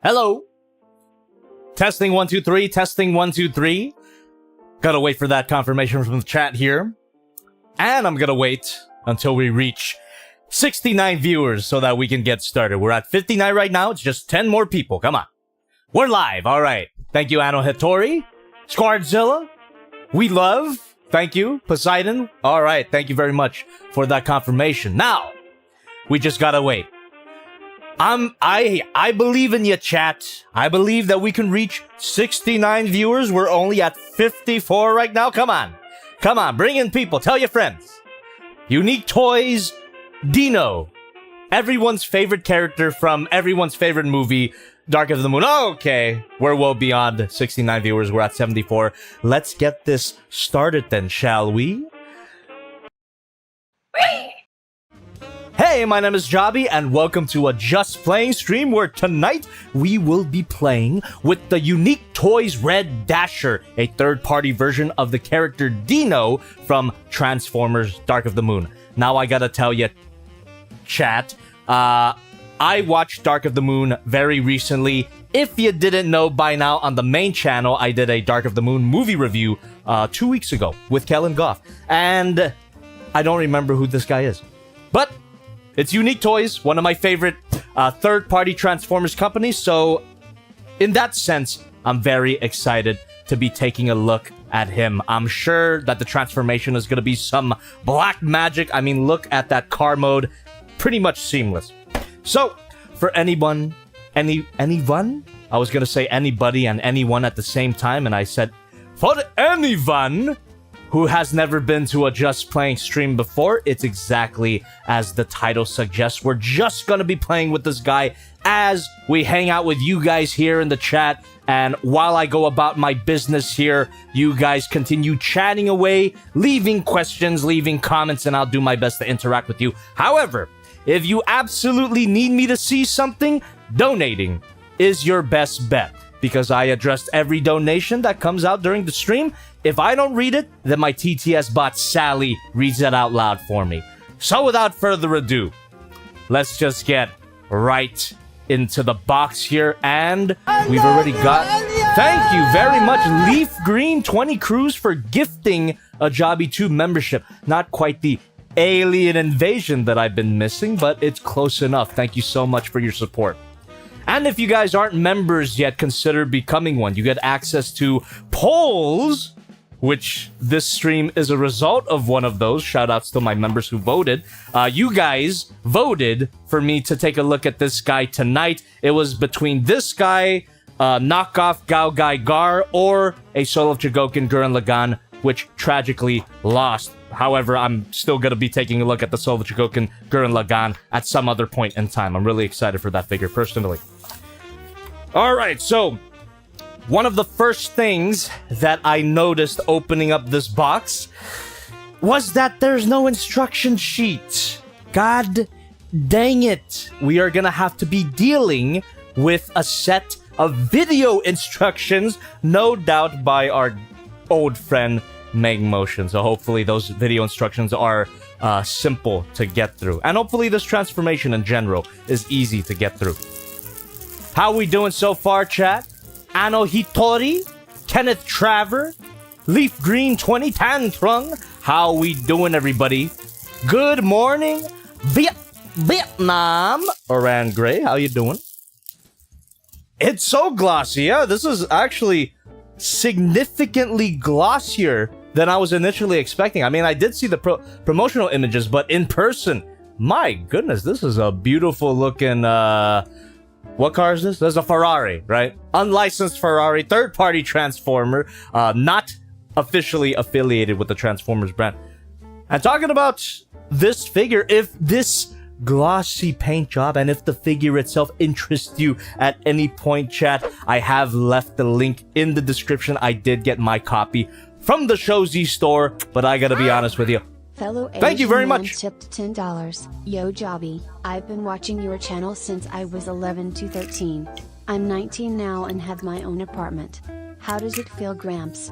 Hello. Testing 1 2 3. Testing 1 2 3. Gotta wait for that confirmation from the chat here. And I'm gonna wait until we reach 69 viewers so that we can get started. We're at 59 right now. It's just 10 more people. Come on. We're live. All right. Thank you, Ano Hitori. Squardzilla. We love. Thank you, Poseidon. All right. Thank you very much for that confirmation. Now, we just gotta wait. I believe in you, chat. I believe that we can reach 69 viewers. We're only at 54 right now. Come on. Come on. Bring in people. Tell your friends. Unique Toys Dino. Everyone's favorite character from everyone's favorite movie, Dark of the Moon. Okay. We're well beyond 69 viewers. We're at 74. Let's get this started then, shall we? Hey, my name is Jobby, and welcome to a Just Playing stream where tonight we will be playing with the Unique Toys Red Dasher, a third-party version of the character Dino from Transformers Dark of the Moon. Now I gotta tell you, chat, I watched Dark of the Moon very recently. If you didn't know by now, on the main channel, I did a Dark of the Moon movie review 2 weeks ago with Kellen Goff, and I don't remember who this guy is. But it's Unique Toys, one of my favorite third-party Transformers companies, so in that sense, I'm very excited to be taking a look at him. I'm sure that the transformation is going to be some black magic. I mean, look at that car mode. Pretty much seamless. So, for anyone? I was going to say anybody and anyone at the same time, and I said, for anyone who has never been to a Just Playing stream before, it's exactly as the title suggests. We're just gonna be playing with this guy as we hang out with you guys here in the chat. And while I go about my business here, you guys continue chatting away, leaving questions, leaving comments, and I'll do my best to interact with you. However, if you absolutely need me to see something, donating is your best bet, because I addressed every donation that comes out during the stream. If I don't read it, then my TTS bot Sally reads it out loud for me. So without further ado, let's just get right into the box here. And we've already got... Thank you very much, Leaf Green 20 Crews, for gifting a Jobby 2 membership. Not quite the alien invasion that I've been missing, but it's close enough. Thank you so much for your support. And if you guys aren't members yet, consider becoming one. You get access to polls, which this stream is a result of one of those. Shoutouts to my members who voted. You guys voted for me to take a look at this guy tonight. It was between this guy, knockoff Gao Gai Gar, or a solo of Chogokin Gurren Lagann, which tragically lost. However, I'm still going to be taking a look at the solo of Chogokin Gurren Lagann at some other point in time. I'm really excited for that figure, personally. Alright, so one of the first things that I noticed opening up this box was that there's no instruction sheet. God dang it. We are gonna have to be dealing with a set of video instructions, no doubt by our old friend Meg Motion. So hopefully those video instructions are simple to get through. And hopefully this transformation in general is easy to get through. How we doing so far, chat? Ano Hitori, Kenneth Traver, Leaf Green 20, Tan Trung. How we doing, everybody? Good morning, Vietnam. Oran Gray, how you doing? It's so glossy. Yeah, this is actually significantly glossier than I was initially expecting. I mean, I did see the promotional images, but in person, my goodness, this is a beautiful looking, what car is this? There's a Ferrari, right? Unlicensed Ferrari, third-party Transformer, not officially affiliated with the Transformers brand. And talking about this figure, if this glossy paint job and if the figure itself interests you at any point, chat, I have left the link in the description. I did get my copy from the Show Z store, but I gotta be honest with you. Fellow Thank you very much. Tipped $10. Yo, Jobby, I've been watching your channel since I was 11 to 13. I'm 19 now and have my own apartment. How does it feel, Gramps?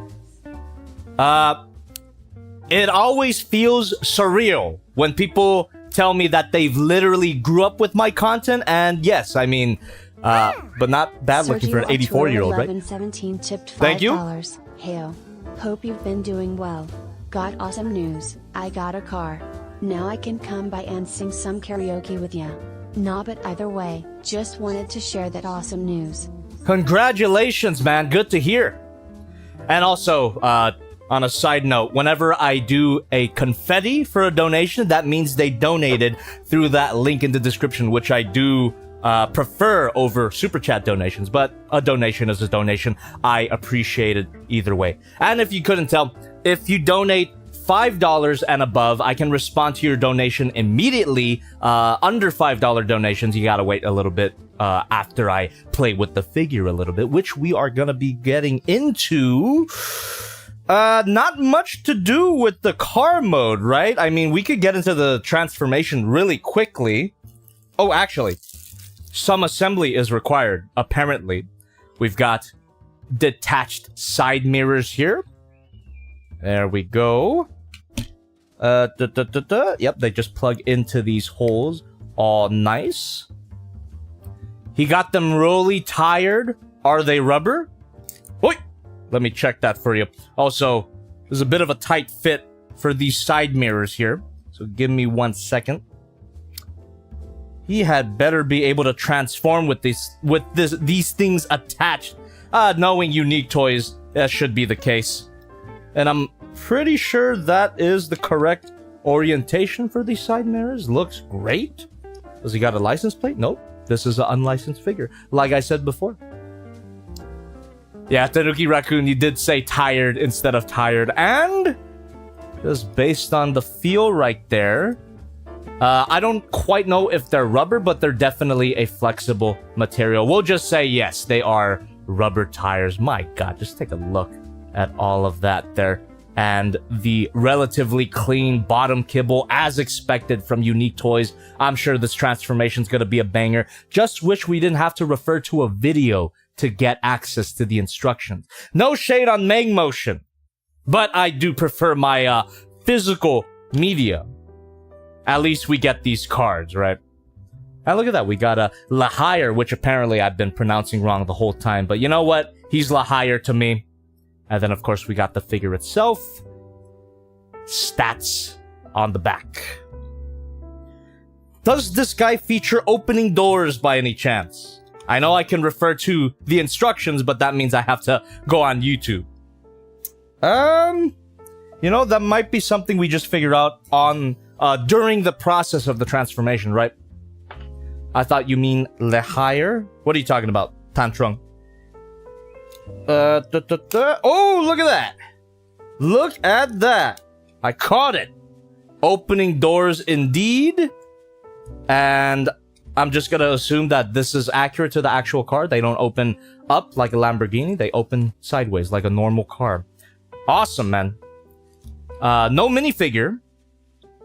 It always feels surreal when people tell me that they've literally grew up with my content. And yes, I mean, But not bad looking for an 84-year-old, right? 1117 tipped $5. Thank you. Heyo. Hope you've been doing well. Got awesome news. I got a car. Now I can come by and sing some karaoke with ya. Nah, but either way, just wanted to share that awesome news. Congratulations, man. Good to hear. And also, on a side note, whenever I do a confetti for a donation, that means they donated through that link in the description, which I do prefer over super chat donations, but a donation is a donation. I appreciate it either way. And if you couldn't tell, if you donate $5 and above, I can respond to your donation immediately. Under $5 donations, you gotta wait a little bit after I play with the figure a little bit, which we are gonna be getting into. Not much to do with the car mode, right? I mean, we could get into the transformation really quickly. Oh, actually, some assembly is required, apparently. We've got detached side mirrors here. There we go. Yep, they just plug into these holes. All nice. He got them rolly tired. Are they rubber? Oi! Let me check that for you. Also, there's a bit of a tight fit for these side mirrors here. So give me 1 second. He had better be able to transform with these things attached. Knowing Unique Toys, that should be the case. And I'm pretty sure that is the correct orientation for these side mirrors. Looks great. Does he got a license plate? Nope. This is an unlicensed figure, like I said before. Yeah, Tanuki Raccoon, you did say tired instead of tired. And just based on the feel right there, I don't quite know if they're rubber, but they're definitely a flexible material. We'll just say yes, they are rubber tires. My God, just take a look at all of that there. And the relatively clean bottom kibble, as expected from Unique Toys. I'm sure this transformation's gonna be a banger. Just wish we didn't have to refer to a video to get access to the instructions. No shade on Mang Motion, but I do prefer my physical media. At least we get these cards, right? And look at that, we got a Lahire, which apparently I've been pronouncing wrong the whole time, but you know what? He's Lahire to me. And then, of course, we got the figure itself. Stats on the back. Does this guy feature opening doors by any chance? I know I can refer to the instructions, but that means I have to go on YouTube. You know, that might be something we just figure out on during the process of the transformation, right? I thought you mean Lahire? What are you talking about, Tantrung? Oh, look at that! Look at that! I caught it! Opening doors indeed. And I'm just gonna assume that this is accurate to the actual car. They don't open up like a Lamborghini. They open sideways like a normal car. Awesome, man. No minifigure.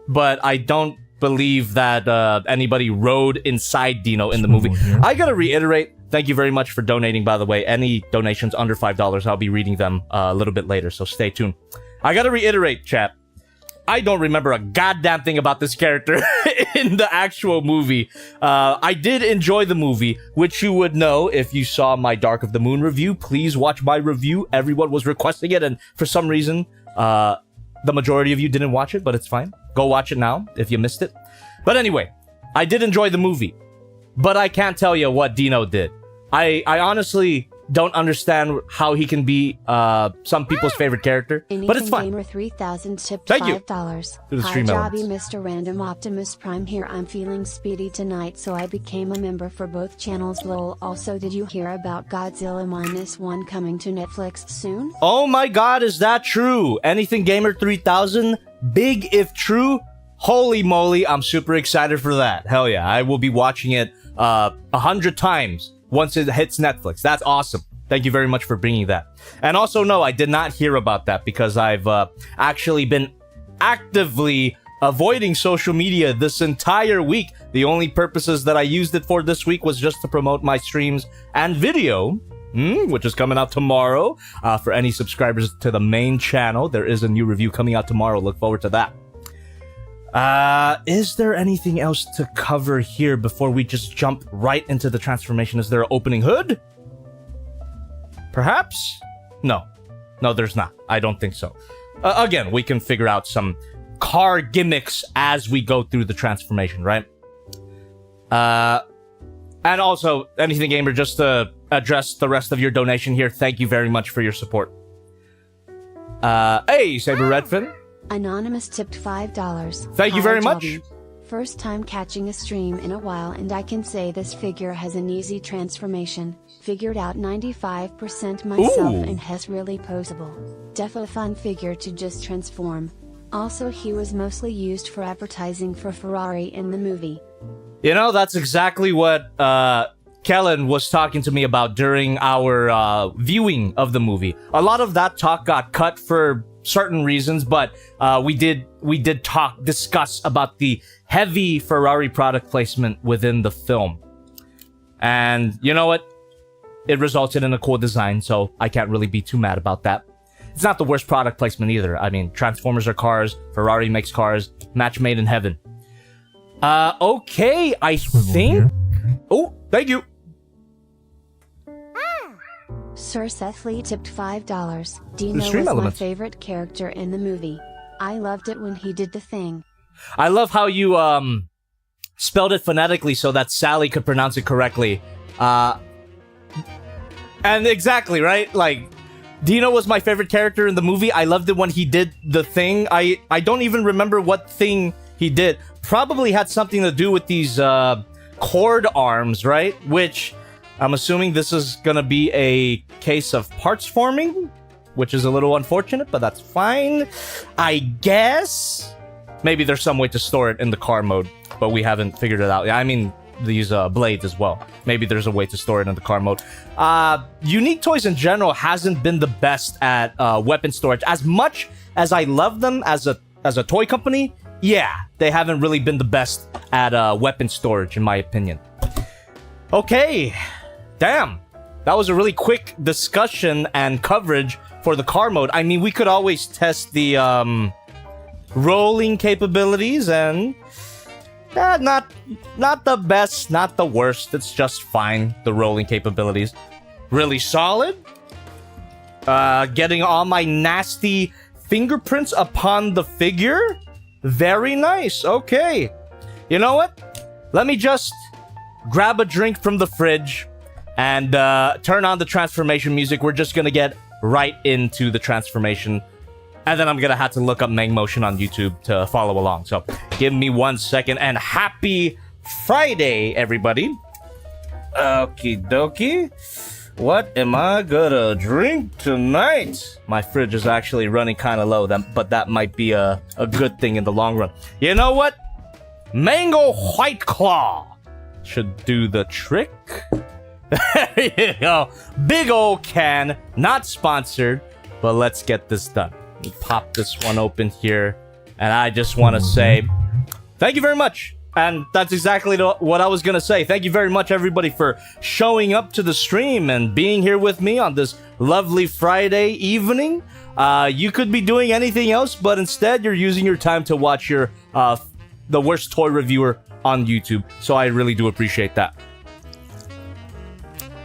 But I don't believe that anybody rode inside Dino in the movie. I gotta reiterate, thank you very much for donating, by the way. Any donations under $5, I'll be reading them a little bit later, so stay tuned. I gotta reiterate, chat. I don't remember a goddamn thing about this character in the actual movie. I did enjoy the movie, which you would know if you saw my Dark of the Moon review. Please watch my review. Everyone was requesting it, and for some reason, the majority of you didn't watch it, but it's fine. Go watch it now if you missed it. But anyway, I did enjoy the movie, but I can't tell you what Dino did. I honestly don't understand how he can be some people's favorite character, but it's fine. Gamer 3000 tipped Thank you. $5. To the stream Hi, Jobby, elements. Mr. Random Optimus Prime here. I'm feeling speedy tonight, so I became a member for both channels. Lol. Also, did you hear about Godzilla -1 coming to Netflix soon? Oh my God, is that true? Anything Gamer 3000? Big if true? Holy moly, I'm super excited for that. Hell yeah, I will be watching it 100 times once it hits Netflix. That's awesome. Thank you very much for bringing that. And also, no, I did not hear about that because I've actually been actively avoiding social media this entire week. The only purposes that I used it for this week was just to promote my streams and video, which is coming out tomorrow. For any subscribers to the main channel, there is a new review coming out tomorrow. Look forward to that. Is there anything else to cover here before we just jump right into the transformation? Is there an opening hood? Perhaps? No. No, there's not. I don't think so. Again, we can figure out some car gimmicks as we go through the transformation, right? And also, Anything Gamer, just to address the rest of your donation here, thank you very much for your support. Hey, Saber Redfin. Anonymous tipped $5. Thank you very much. Jobby. First time catching a stream in a while, and I can say this figure has an easy transformation. Figured out 95% myself. Ooh. And has really posable. Defo fun figure to just transform. Also, he was mostly used for advertising for Ferrari in the movie. You know, that's exactly what Kellen was talking to me about during our viewing of the movie. A lot of that talk got cut for certain reasons, but we did discuss about the heavy Ferrari product placement within the film. And you know what? It resulted in a cool design, so I can't really be too mad about that. It's not the worst product placement either. I mean, Transformers are cars, Ferrari makes cars, match made in heaven. Okay, I think... Oh, thank you. Sir Seth Lee tipped $5. Dino was my favorite character in the movie. I loved it when he did the thing. I love how you spelled it phonetically so that Sally could pronounce it correctly. And exactly, right? Like, Dino was my favorite character in the movie. I loved it when he did the thing. I don't even remember what thing he did. Probably had something to do with these cord arms, right? Which I'm assuming this is gonna be a case of parts forming, which is a little unfortunate, but that's fine. I guess maybe there's some way to store it in the car mode, but we haven't figured it out. I mean, these blades as well. Maybe there's a way to store it in the car mode. Unique Toys in general hasn't been the best at weapon storage. As much as I love them as a toy company, yeah, they haven't really been the best at weapon storage, in my opinion. Okay, damn. That was a really quick discussion and coverage for the car mode. I mean, we could always test the rolling capabilities, and not the best, not the worst. It's just fine. The rolling capabilities, really solid. Getting all my nasty fingerprints upon the figure. Very nice. Okay. You know what? Let me just grab a drink from the fridge and turn on the transformation music. We're just gonna get right into the transformation. And then I'm gonna have to look up Meng Motion on YouTube to follow along. So give me 1 second, and happy Friday, everybody. Okie dokie. What am I gonna drink tonight? My fridge is actually running kind of low, but that might be a good thing in the long run. You know what? Mango White Claw should do the trick. There you go. Big old can, not sponsored, but let's get this done. Let me pop this one open here, and I just want to say thank you very much. And that's exactly what I was going to say. Thank you very much, everybody, for showing up to the stream and being here with me on this lovely Friday evening. You could be doing anything else, but instead you're using your time to watch your the worst toy reviewer on YouTube. So I really do appreciate that.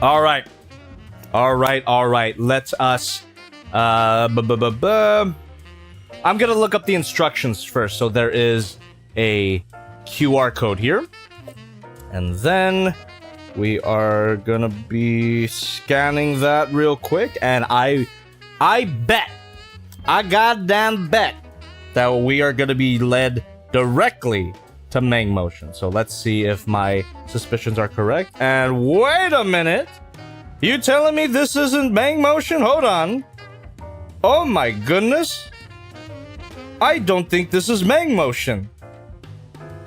All right. Let us... I'm going to look up the instructions first. So there is a QR code here, and then we are gonna be scanning that real quick, and I goddamn bet that we are gonna be led directly to Meng Motion. So let's see if my suspicions are correct. And wait a minute, you telling me this isn't Meng Motion? Hold on. Oh my goodness, I don't think this is Meng Motion.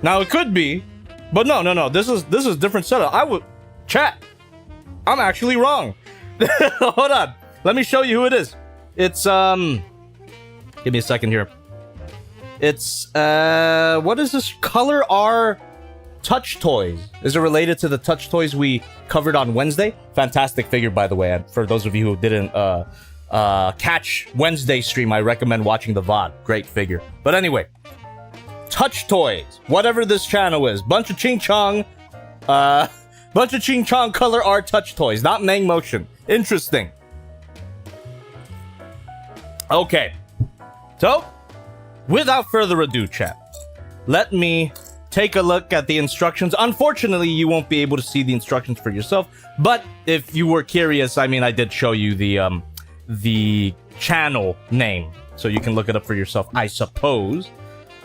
Now it could be, but no. This is different setup. Chat. I'm actually wrong. Hold on. Let me show you who it is. It's give me a second here. It's what is this? Color R Touch Toys. Is it related to the Touch Toys we covered on Wednesday? Fantastic figure, by the way. And for those of you who didn't catch Wednesday's stream, I recommend watching the VOD. Great figure. But anyway, touch toys. Whatever this channel is. Bunch of ching chong color art touch toys. Not Mang Motion. Interesting. Okay. So, without further ado, chat, let me take a look at the instructions. Unfortunately, you won't be able to see the instructions for yourself, but if you were curious, I mean, I did show you the channel name, so you can look it up for yourself, I suppose.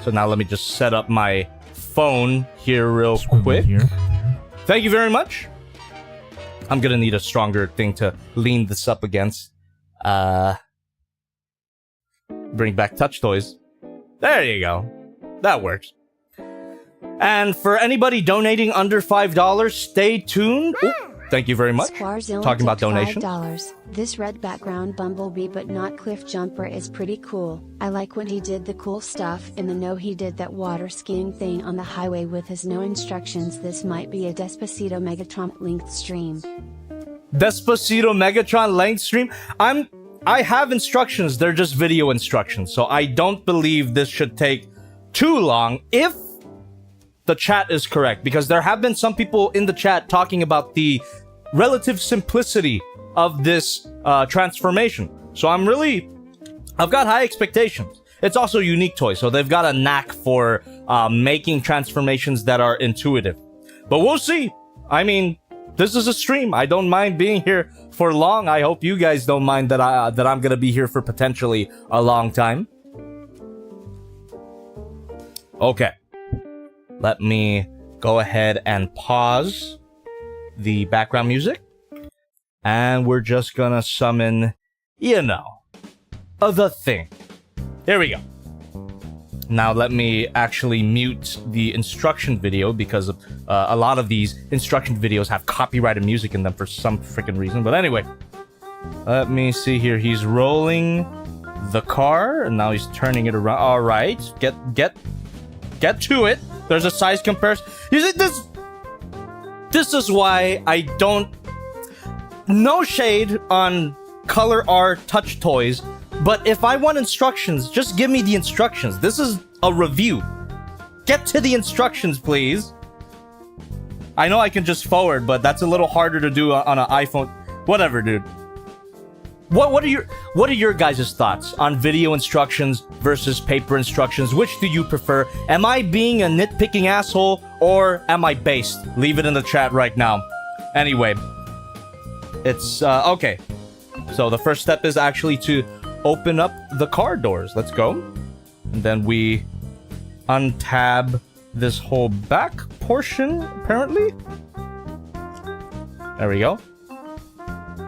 So now let me just set up my phone here real quick. Thank you very much. I'm gonna need a stronger thing to lean this up against. Bring back touch toys. There you go. That works. And for anybody donating under $5, stay tuned. Ooh, thank you very much. Talking about donations. $5. This red background bumblebee but not cliff jumper is pretty cool. I like when he did the cool stuff in the No, he did that water skiing thing on the highway with his no instructions. This might be a Despacito Megatron linked stream. Despacito Megatron length stream? I have instructions, they're just video instructions, so I don't believe this should take too long if the chat is correct, because there have been some people in the chat talking about the relative simplicity of this transformation. So I've got high expectations. It's also Unique Toys, so they've got a knack for making transformations that are intuitive. But we'll see. I mean, this is a stream. I don't mind being here for long. I hope you guys don't mind that I'm gonna be here for potentially a long time. Okay. Let me go ahead and pause the background music. And we're just gonna summon, you know, the thing. Here we go. Now let me actually mute the instruction video because of, a lot of these instruction videos have copyrighted music in them for some freaking reason. But anyway, let me see here. He's rolling the car and now he's turning it around. All right, get to it. There's a size comparison. You see, this is why I don't. No shade on color art touch toys. But if I want instructions, just give me the instructions. This is a review. Get to the instructions, please. I know I can just forward, but that's a little harder to do on an iPhone. Whatever, dude. What are your guys' thoughts on video instructions versus paper instructions? Which do you prefer? Am I being a nitpicking asshole or am I based? Leave it in the chat right now. Anyway, it's okay. So the first step is actually to open up the car doors. Let's go. And then we untab this whole back portion, apparently. There we go.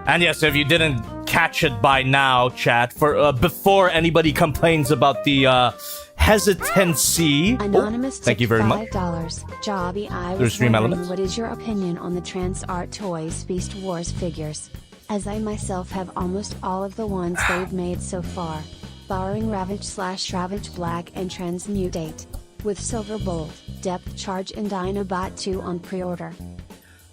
And yes, if you didn't catch it by now, chat, for before anybody complains about the hesitancy. Anonymous, thank you very much. $5. Jobby, I was wondering, what is your opinion on the Trans Art Toys Beast Wars figures? As I myself have almost all of the ones they've made so far, barring Ravage/Ravage Black and Transmutate, with Silver Bolt, Depth Charge and Dinobot 2 on pre-order.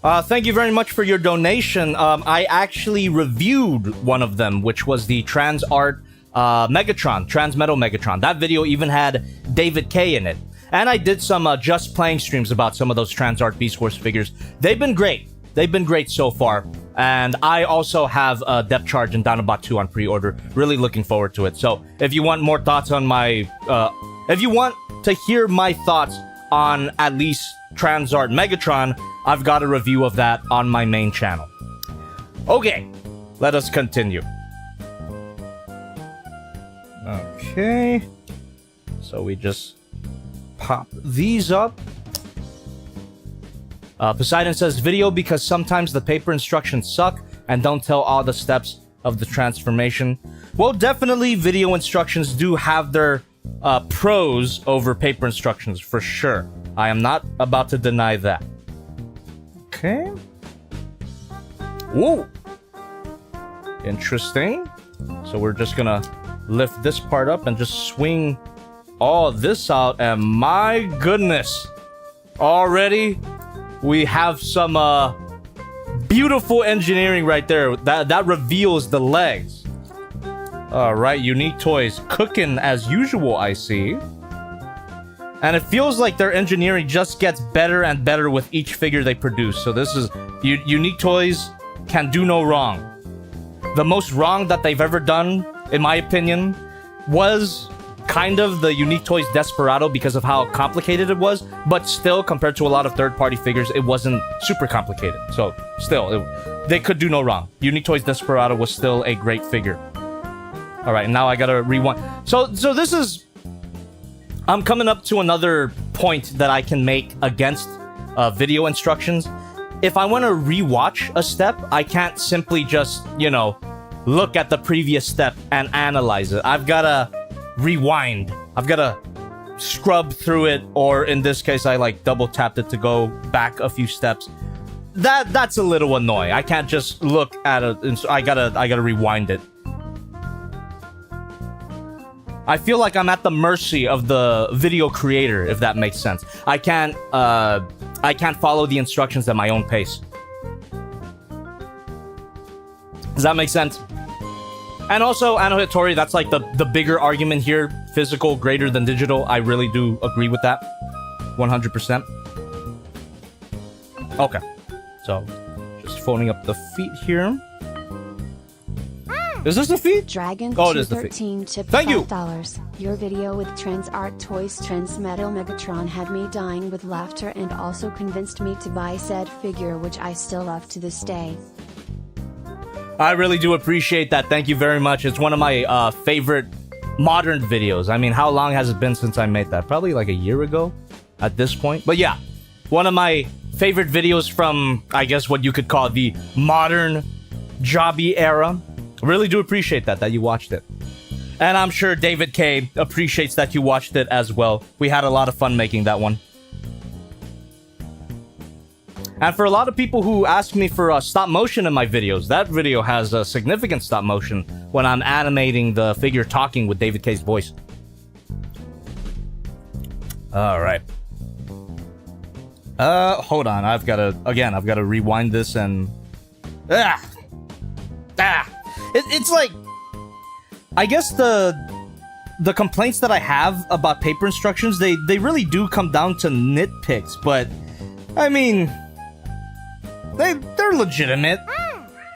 Thank you very much for your donation. I actually reviewed one of them, which was the Trans Art Megatron, Transmetal Megatron. That video even had David K in it. And I did some Just Playing streams about some of those Trans Art Beast Wars figures. They've been great. They've been great so far. And I also have Depth Charge and Dinobot 2 on pre-order. Really looking forward to it. So if you want more thoughts on my... if you want to hear my thoughts on at least Trans Art Megatron, I've got a review of that on my main channel. Okay, let us continue. Okay. So we just pop these up. Poseidon says video because sometimes the paper instructions suck and don't tell all the steps of the transformation. Well, definitely video instructions do have their pros over paper instructions for sure. I am not about to deny that. Okay. Whoa. Interesting. So we're just gonna lift this part up and just swing all this out, and my goodness, already we have some beautiful engineering right there. That reveals the legs. All right, Unique Toys cooking as usual, I see. And it feels like their engineering just gets better and better with each figure they produce. So this is... Unique Toys can do no wrong. The most wrong that they've ever done, in my opinion, was kind of the Unique Toys Desperado because of how complicated it was. But still, compared to a lot of third-party figures, it wasn't super complicated. So still, they could do no wrong. Unique Toys Desperado was still a great figure. Alright, now I gotta rewind. So this is... I'm coming up to another point that I can make against video instructions. If I want to rewatch a step, I can't simply just, you know, look at the previous step and analyze it. I've got to rewind. I've got to scrub through it, or in this case, I like double tapped it to go back a few steps. That's a little annoying. I can't just look at it. I gotta rewind it. I feel like I'm at the mercy of the video creator, if that makes sense. I can't follow the instructions at my own pace. Does that make sense? And also, Anno Hittori, that's like the bigger argument here. Physical greater than digital. I really do agree with that. 100%. Okay. So, just folding up the feet here. Is this the feed? Dragon oh, it is the feed. Tipped Thank you. $5. Your video with Trans Art Toys Trans Metal Megatron had me dying with laughter and also convinced me to buy said figure, which I still love to this day. I really do appreciate that. Thank you very much. It's one of my favorite modern videos. I mean, how long has it been since I made that? Probably like a year ago at this point. But yeah, one of my favorite videos from, I guess, what you could call the modern Jobby era. Really do appreciate that you watched it. And I'm sure David K appreciates that you watched it as well. We had a lot of fun making that one. And for a lot of people who ask me for stop motion in my videos, that video has a significant stop motion when I'm animating the figure talking with David K's voice. Alright. Hold on. I've got to rewind this and... It's like... I guess the complaints that I have about paper instructions, they really do come down to nitpicks, but... I mean... They're legitimate.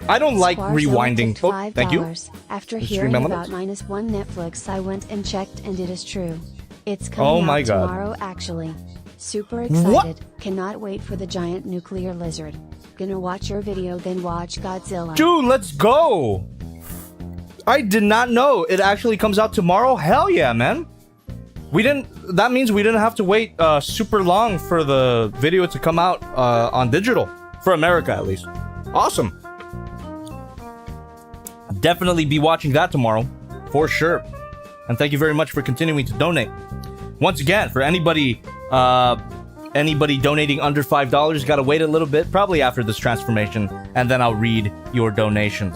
I don't like rewinding. Oh, thank you. After hearing about -1 Netflix, I went and checked, and it is true. It's coming out tomorrow, actually. Super excited. What? Cannot wait for the giant nuclear lizard. Gonna watch your video, then watch Godzilla. Dude, let's go! I did not know it actually comes out tomorrow. Hell yeah, man. That means we didn't have to wait super long for the video to come out on digital. For America, at least. Awesome. Definitely be watching that tomorrow. For sure. And thank you very much for continuing to donate. Once again, for anybody donating under $5, gotta wait a little bit, probably after this transformation, and then I'll read your donations.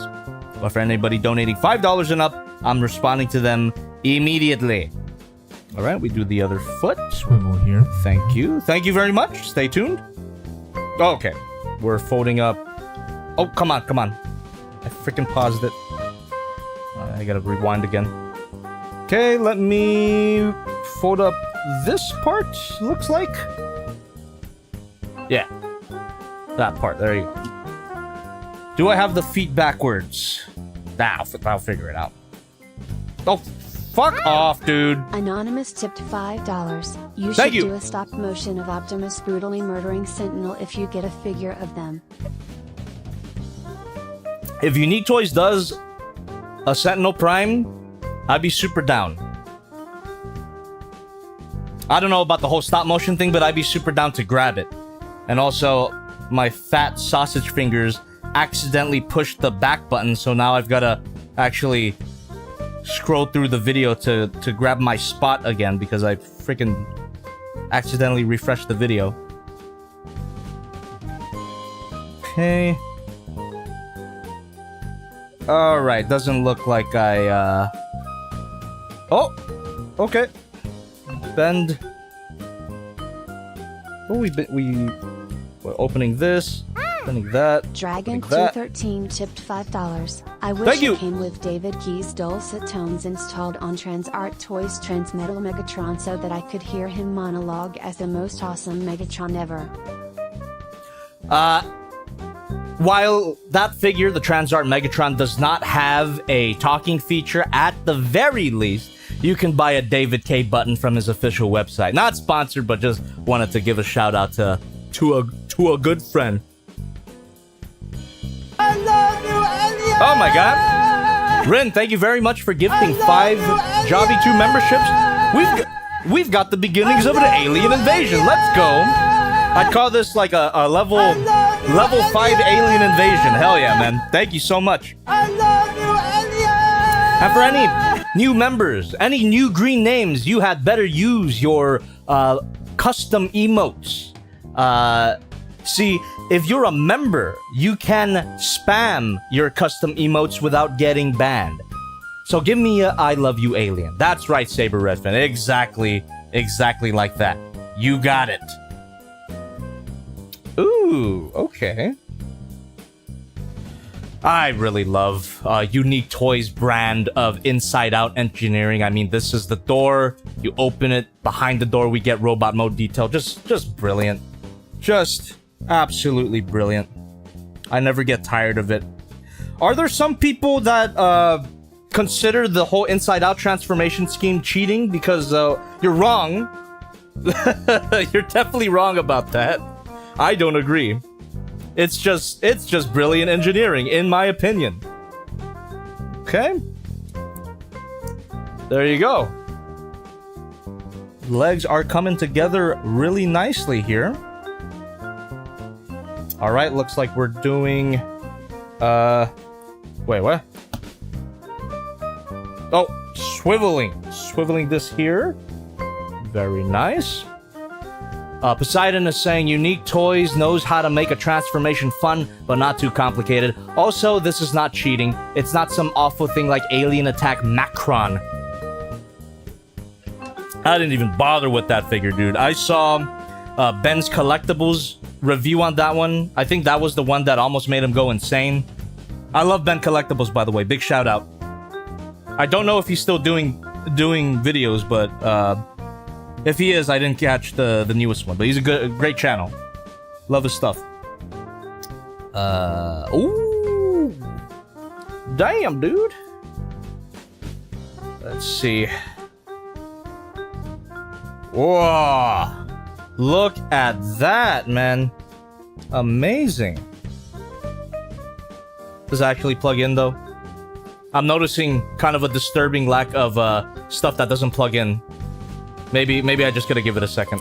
But for anybody donating $5 and up, I'm responding to them immediately. Alright, we do the other foot. Swivel here. Thank you. Thank you very much. Stay tuned. Okay. We're folding up. Oh, come on. I freaking paused it. I gotta rewind again. Okay, let me fold up this part, looks like. Yeah. That part. There you go. Do I have the feet backwards? I'll figure it out. Oh, fuck off, dude. Anonymous tipped $5. You should do a stop motion of Optimus brutally murdering Sentinel if you get a figure of them. If Unique Toys does a Sentinel Prime, I'd be super down. I don't know about the whole stop motion thing, but I'd be super down to grab it. And also, my fat sausage fingers accidentally pushed the back button, so now I've got to actually scroll through the video to grab my spot again because I freaking accidentally refreshed the video. Okay. Alright, doesn't look like I, Oh! Okay. Bend. Oh, we're opening this. Sending that. Dragon213 tipped $5. I wish it came with David Key's dulcet tones installed on TransArt Toys Transmetal Megatron so that I could hear him monologue as the most awesome Megatron ever. While that figure, the TransArt Megatron, does not have a talking feature, at the very least, you can buy a David K button from his official website. Not sponsored, but just wanted to give a shout out to a good friend. I love you, Elliot! Oh my god. Rin, thank you very much for gifting 5 Jobby 2 memberships. We've got the beginnings of an alien invasion. Let's go. I'd call this like a level 5 alien invasion. Hell yeah, man. Thank you so much. I love you, Elliot! And for any new members, any new green names, you had better use your custom emotes. See, if you're a member, you can spam your custom emotes without getting banned. So give me a I love you alien. That's right, Saber Redfin. Exactly like that. You got it. Ooh, okay. I really love Unique Toys brand of inside-out engineering. I mean, this is the door. You open it. Behind the door, we get robot mode detail. Just brilliant. Just absolutely brilliant. I never get tired of it. Are there some people that consider the whole inside-out transformation scheme cheating? Because you're wrong. You're definitely wrong about that. I don't agree. It's just brilliant engineering, in my opinion. Okay. There you go. Legs are coming together really nicely here. Alright, looks like we're doing... Wait, what? Oh, swiveling. Swiveling this here. Very nice. Poseidon is saying Unique Toys knows how to make a transformation fun, but not too complicated. Also, this is not cheating. It's not some awful thing like Alien Attack Macron. I didn't even bother with that figure, dude. I saw Ben's Collectibles review on that one. I think that was the one that almost made him go insane. I love Ben Collectibles, by the way. Big shout out. I don't know if he's still doing videos, but if he is, I didn't catch the newest one. But he's a great channel. Love his stuff. Ooh. Damn, dude. Let's see. Whoa. Look at that, man. Amazing. Does it actually plug in, though? I'm noticing kind of a disturbing lack of stuff that doesn't plug in. Maybe I just gotta give it a second.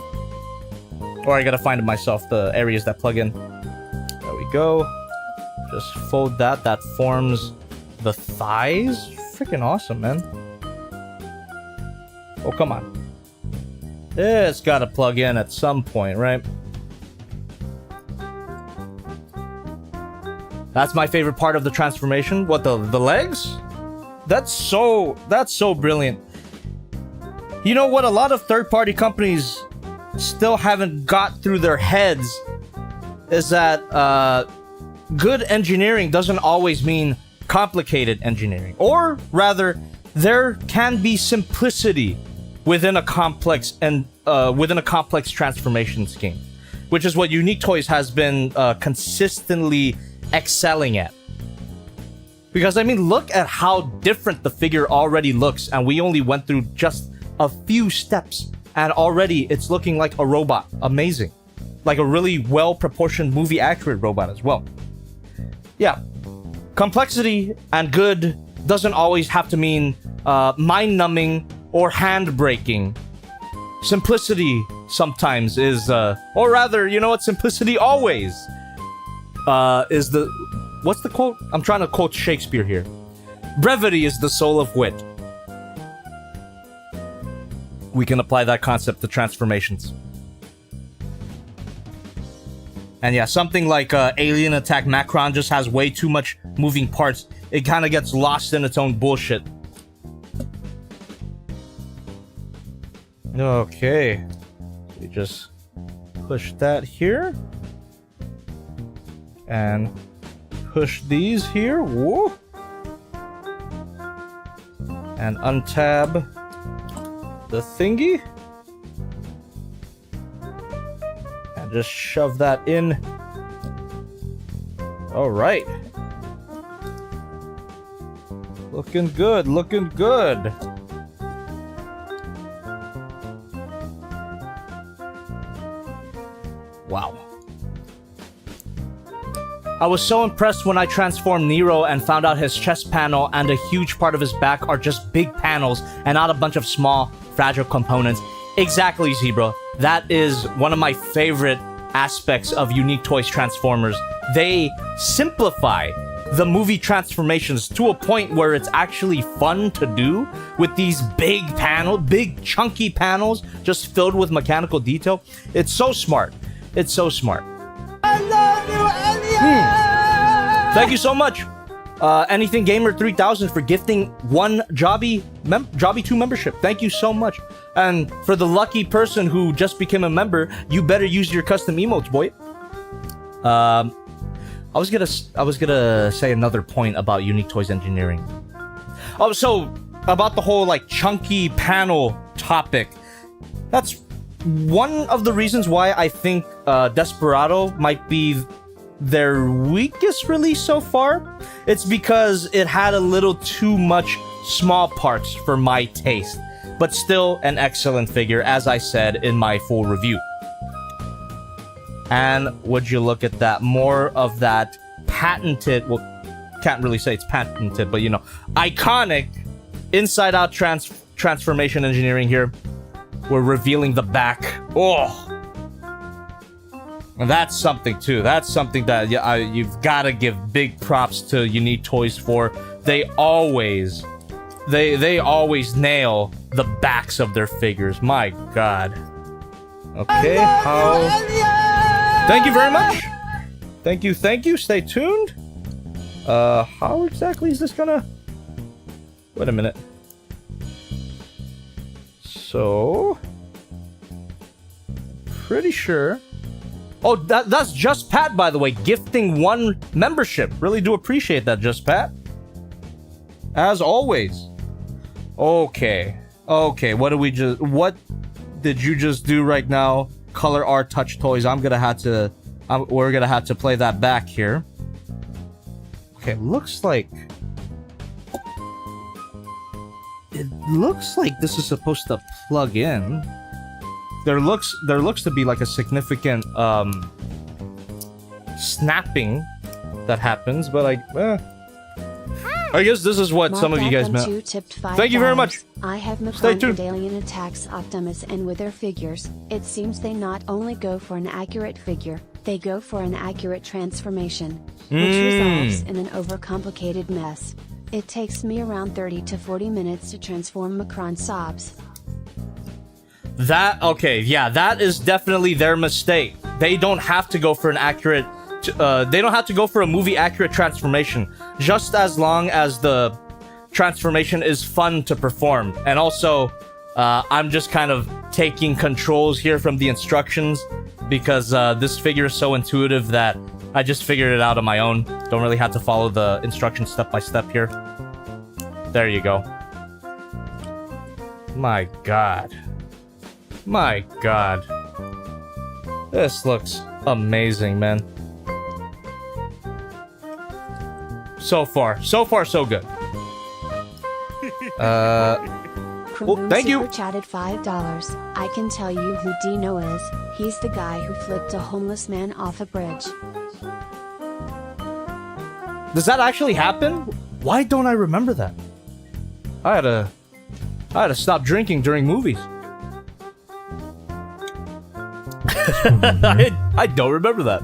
Or I gotta find it myself, the areas that plug in. There we go. Just fold that. That forms the thighs. Freaking awesome, man. Oh, come on. It's gotta plug in at some point, right? That's my favorite part of the transformation. What, the legs? That's so brilliant. You know what? A lot of third-party companies still haven't got through their heads is that good engineering doesn't always mean complicated engineering. Or rather, there can be simplicity within a complex transformation scheme, which is what Unique Toys has been consistently excelling at. Because I mean, look at how different the figure already looks, and we only went through just a few steps, and already it's looking like a robot. Amazing. Like a really well-proportioned, movie-accurate robot as well. Yeah. Complexity and good doesn't always have to mean mind-numbing or hand-breaking. Simplicity sometimes is, or rather, you know what? Simplicity always is the... What's the quote? I'm trying to quote Shakespeare here. Brevity is the soul of wit. We can apply that concept to transformations. And yeah, something like Alien Attack Macron just has way too much moving parts. It kind of gets lost in its own bullshit. Okay. We just push that here. And push these here. Whoa. And untab the thingy. And just shove that in. Alright. Looking good, looking good. Wow. I was so impressed when I transformed Nero and found out his chest panel and a huge part of his back are just big panels and not a bunch of small, fragile components. Exactly, Zebra. That is one of my favorite aspects of Unique Toys Transformers. They simplify the movie transformations to a point where it's actually fun to do with these big chunky panels just filled with mechanical detail. It's so smart. It's so smart. I love you, Elliot! Thank you so much, Anything Gamer 3000 for gifting one Jobby 2 membership. Thank you so much. And for the lucky person who just became a member, you better use your custom emotes, boy. I was gonna say another point about Unique Toys engineering. Oh, so about the whole like chunky panel topic. That's one of the reasons why I think Desperado might be their weakest release so far. It's because it had a little too much small parts for my taste, but still an excellent figure, as I said in my full review. And would you look at that, more of that patented, well, can't really say it's patented, but you know, iconic inside-out transformation engineering here. We're revealing the back. Oh! And that's something too. That's something that you've got to give big props to Unique Toys for. They always nail the backs of their figures. My God. Okay, how? Thank you very much. Thank you. Stay tuned. How exactly is this gonna? Wait a minute. So, pretty sure. Oh, that's Just Pat, by the way, gifting one membership. Really do appreciate that, Just Pat. As always. Okay. What did you just do right now? Color R Touch Toys. We're gonna have to play that back here. Okay, looks like this is supposed to plug in. There looks to be like a significant snapping that happens, but I guess this is what some of you guys meant. Thank you very much. I have Stay Macron tuned. and Alien attacks Optimus, and with their figures, it seems they not only go for an accurate figure, they go for an accurate transformation, which results in an overcomplicated mess. It takes me around 30 to 40 minutes to transform Macron Sobs. That is definitely their mistake. They don't have to go for an accurate they don't have to go for a movie accurate transformation, just as long as the transformation is fun to perform. And also, I'm just kind of taking controls here from the instructions because this figure is so intuitive that I just figured it out on my own. Don't really have to follow the instructions step by step here. There you go. My God. This looks amazing, man. So far, so good. Thank you. Super chatted $5. I can tell you who Dino is. He's the guy who flipped a homeless man off a bridge. Does that actually happen? Why don't I remember that? I had to stop drinking during movies. I don't remember that.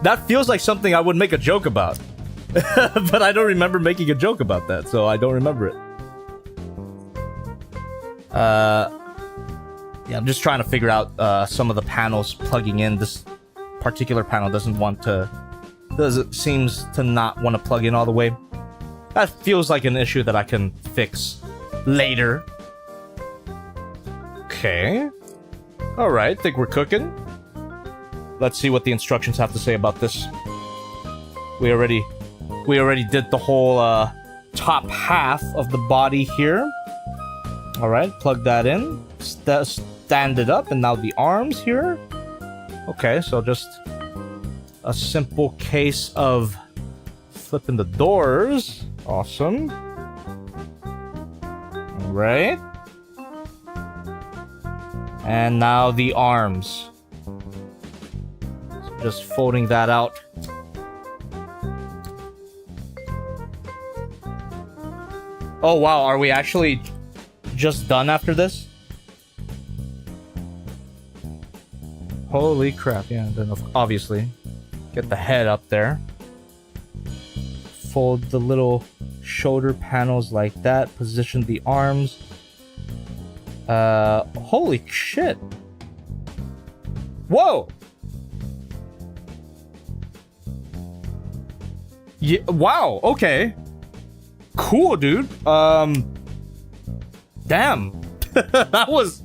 That feels like something I would make a joke about. But I don't remember making a joke about that, so I don't remember it. Yeah, I'm just trying to figure out some of the panels plugging in. This particular panel seems to not want to plug in all the way. That feels like an issue that I can fix later. Okay. Alright, think we're cooking. Let's see what the instructions have to say about this. We already did the whole top half of the body here. All right, plug that in, stand it up, and now the arms here. Okay, so just a simple case of flipping the doors. Awesome. All right. And now the arms. So just folding that out. Oh wow, are we actually just done after this? Holy crap, yeah, then obviously get the head up there. Fold the little shoulder panels like that, position the arms. Holy shit. Whoa! Yeah, wow, okay. Cool, dude. Damn. That was...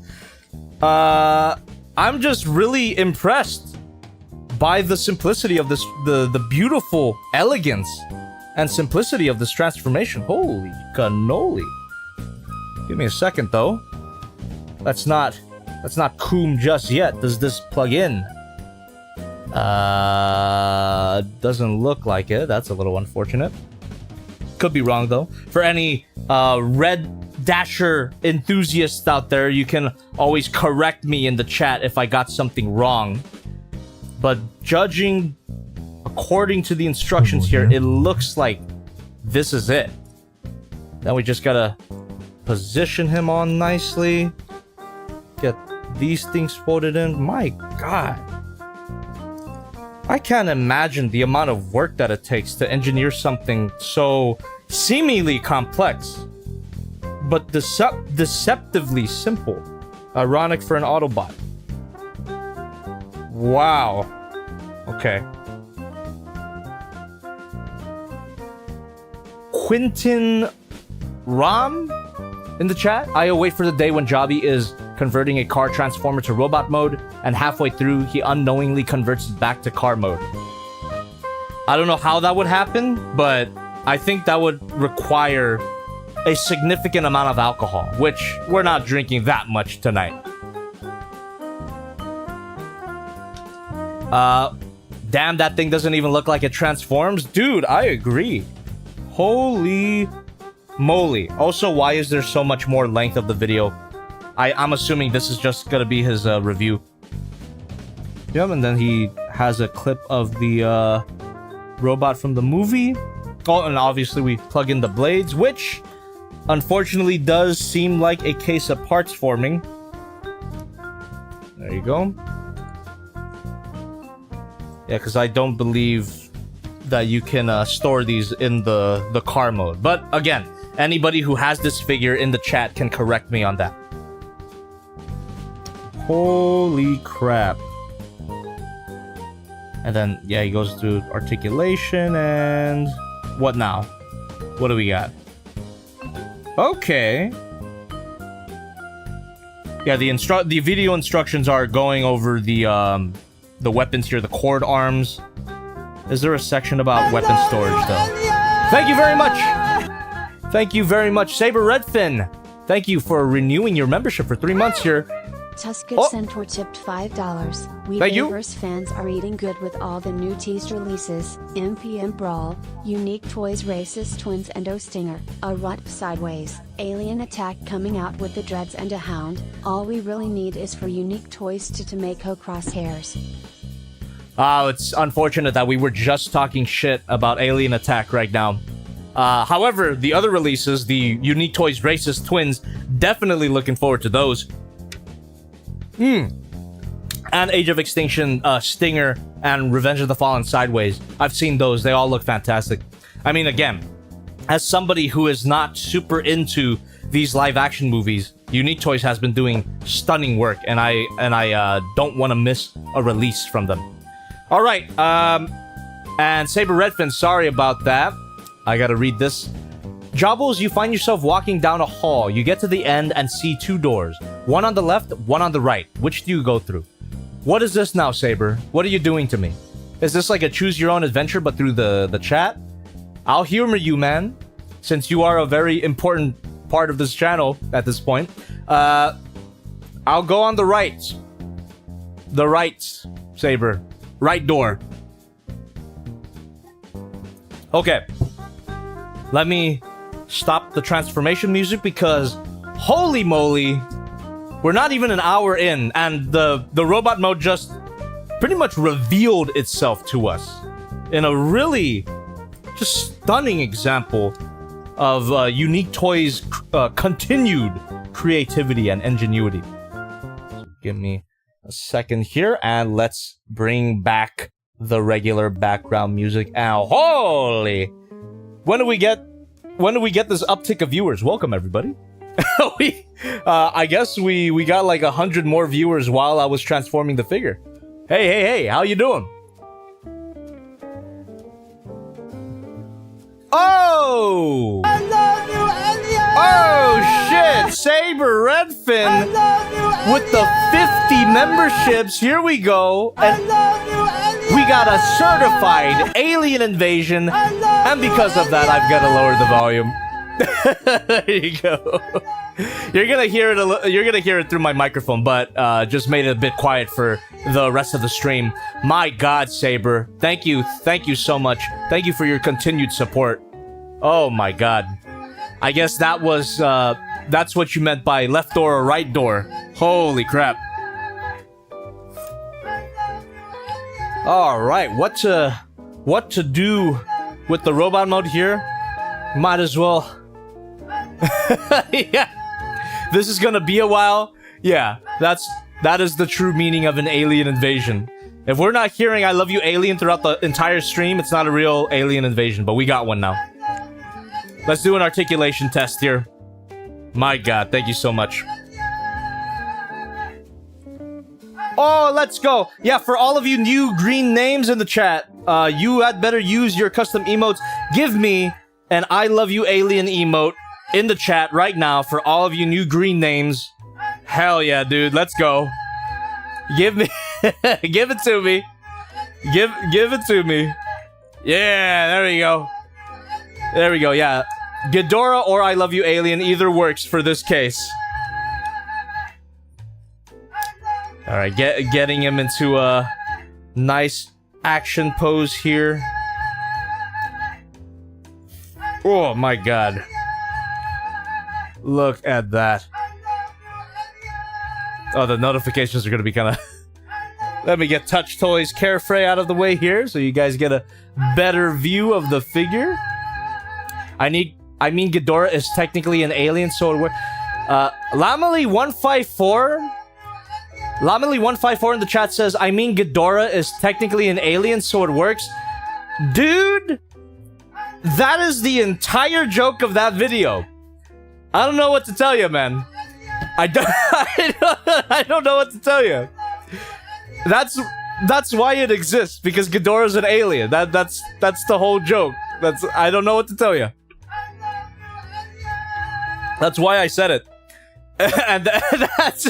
I'm just really impressed by the simplicity of this, the beautiful elegance and simplicity of this transformation. Holy cannoli. Give me a second, though. That's not coom just yet. Does this plug in? Doesn't look like it. That's a little unfortunate. Could be wrong, though. For any Red Dasher enthusiasts out there, you can always correct me in the chat if I got something wrong. But judging according to the instructions here, it looks like this is it. Then we just gotta position him on nicely. Get these things folded in. My God. I can't imagine the amount of work that it takes to engineer something so seemingly complex, but deceptively simple. Ironic for an Autobot. Wow. Okay. Quintin Ram in the chat. I await for the day when Jobby is converting a car transformer to robot mode, and halfway through, he unknowingly converts it back to car mode. I don't know how that would happen, but I think that would require a significant amount of alcohol, which we're not drinking that much tonight. Damn, that thing doesn't even look like it transforms. Dude, I agree. Holy moly. Also, why is there so much more length of the video? I'm assuming this is just gonna be his review. Yep, and then he has a clip of the robot from the movie. Oh, and obviously we plug in the blades, which unfortunately does seem like a case of parts forming. There you go. Yeah, because I don't believe that you can store these in the car mode. But again, anybody who has this figure in the chat can correct me on that. Holy crap. And then, yeah, he goes through articulation and... what now? What do we got? Okay. Yeah, the video instructions are going over the weapons here, the cord arms. Is there a section about weapon storage, though? Thank you very much! Thank you very much, Saber Redfin! Thank you for renewing your membership for 3 months here. Tusket Centaur tipped $5. We Bayverse fans are eating good with all the new teased releases: MPM Brawl, Unique Toys Racist Twins and O-Stinger, a Rut Sideways, Alien Attack coming out with the Dreads and a Hound. All we really need is for Unique Toys to Tomeko Crosshairs. Oh, it's unfortunate that we were just talking shit about Alien Attack right now. However, the other releases, the Unique Toys Racist Twins, definitely looking forward to those. And Age of Extinction, Stinger, and Revenge of the Fallen Sideways. I've seen those. They all look fantastic. I mean, again, as somebody who is not super into these live-action movies, Unique Toys has been doing stunning work, and I don't want to miss a release from them. All right, and Saber Redfin, sorry about that. I gotta read this. Jobbles, you find yourself walking down a hall. You get to the end and see 2 doors. One on the left, one on the right. Which do you go through? What is this now, Saber? What are you doing to me? Is this like a choose your own adventure but through the chat? I'll humor you, man, since you are a very important part of this channel at this point. I'll go on the right. The right, Saber. Right door. Okay. Let me stop the transformation music because holy moly, we're not even an hour in and the robot mode just pretty much revealed itself to us in a really just stunning example of Unique Toys' continued creativity and ingenuity. So give me a second here and let's bring back the regular background music. Ow, holy! When do we get this uptick of viewers? Welcome everybody. I guess we got like 100 more viewers while I was transforming the figure. Hey, how you doing? Oh! I love you, Elliot! Oh shit! Saber Redfin I love you, with the 50 memberships. Here we go. I And love you, Elliot! we got a certified alien invasion. I love And because of that, I've got to lower the volume. There you go. You're gonna hear it. You're gonna hear it through my microphone, but just made it a bit quiet for the rest of the stream. My God, Saber, thank you so much. Thank you for your continued support. Oh my God, I guess that was that's what you meant by left door or right door. Holy crap! All right, what to do with the robot mode here? Might as well. Yeah. This is gonna be a while. Yeah, that is the true meaning of an alien invasion. If we're not hearing I love you alien throughout the entire stream, it's not a real alien invasion, but we got one now. Let's do an articulation test here. My God, thank you so much. Oh, let's go. Yeah, for all of you new green names in the chat, you had better use your custom emotes. Give me an I love you alien emote in the chat right now for all of you new green names. Hell yeah, dude. Let's go. Give me... give it to me. Give it to me. Yeah, there we go. There we go, yeah. Ghidorah or I love you alien, either works for this case. Alright, getting him into a nice action pose here. Oh my God. Look at that. Oh, the notifications are gonna be kind of... Let me get Touch Toys Carefree out of the way here so you guys get a better view of the figure. I mean Ghidorah is technically an alien, so it works. Lamely154... Lamely154 in the chat says, I mean Ghidorah is technically an alien, so it works. Dude! That is the entire joke of that video. I don't know what to tell you, man. I don't know what to tell you. That's why it exists, because Ghidorah's an alien. That's the whole joke. I don't know what to tell you. That's why I said it. and that's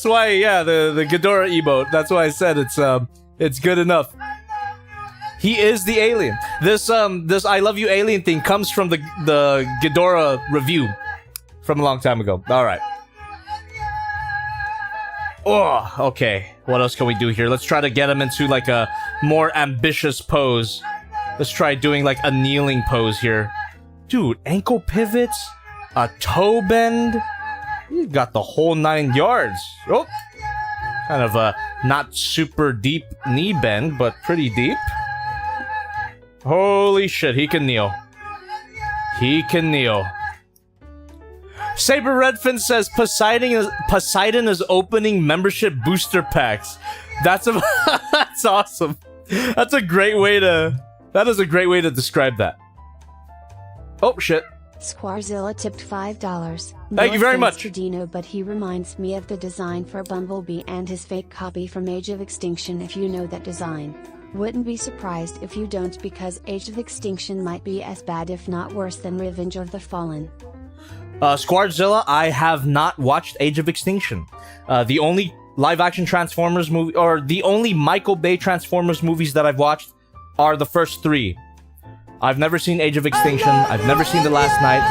why yeah, the Ghidorah emote. That's why I said it's good enough. He is the alien. This I love you alien thing comes from the Ghidorah review from a long time ago. All right. Oh, okay. What else can we do here? Let's try to get him into like a more ambitious pose. Let's try doing like a kneeling pose here. Dude, ankle pivots, a toe bend. You got the whole 9 yards. Oh, kind of a not super deep knee bend, but pretty deep. Holy shit, he can kneel. He can kneel. Saber Redfin says Poseidon is opening membership booster packs. That's that's awesome. That is a great way to describe that. Oh shit. Squarzilla tipped $5. Thank you very much. To Dino, but he reminds me of the design for Bumblebee and his fake copy from Age of Extinction, if you know that design. Wouldn't be surprised if you don't, because Age of Extinction might be as bad if not worse than Revenge of the Fallen. Squarzilla, I have not watched Age of Extinction. The only live action Transformers movie, or the only Michael Bay Transformers movies that I've watched are the first 3. I've never seen Age of Extinction. I've never seen The Last Night.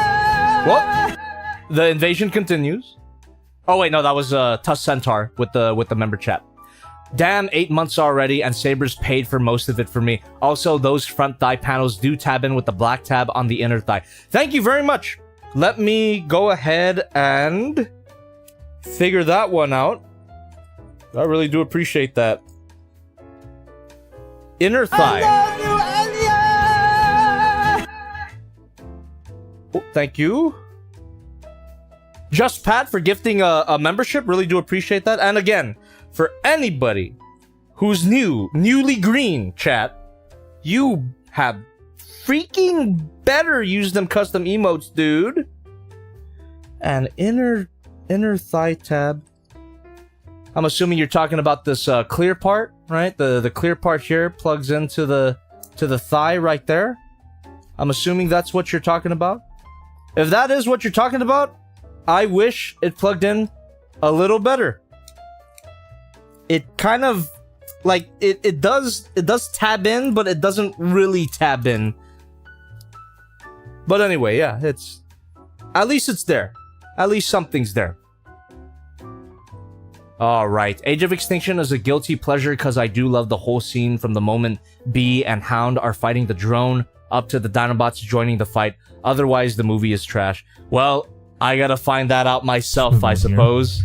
Well, the invasion continues. Oh wait, no, that was Tusk Centaur with the member chat. Damn, 8 months already, and Saber's paid for most of it for me. Also, those front thigh panels do tab in with the black tab on the inner thigh. Thank you very much. Let me go ahead and figure that one out. I really do appreciate that. Inner thigh. Oh, thank you. Just Pat for gifting a membership. Really do appreciate that. And again, for anybody who's newly green, chat, you have freaking better use them custom emotes, dude. And inner thigh tab. I'm assuming you're talking about this clear part, right? The clear part here plugs into the thigh right there. I'm assuming that's what you're talking about. If that is what you're talking about, I wish it plugged in a little better. It kind of like it does tab in, but it doesn't really tab in. But anyway, yeah, it's at least it's there. At least something's there. Alright, Age of Extinction is a guilty pleasure because I do love the whole scene from the moment Bee and Hound are fighting the drone up to the Dinobots joining the fight. Otherwise, the movie is trash. Well, I gotta find that out myself, I suppose.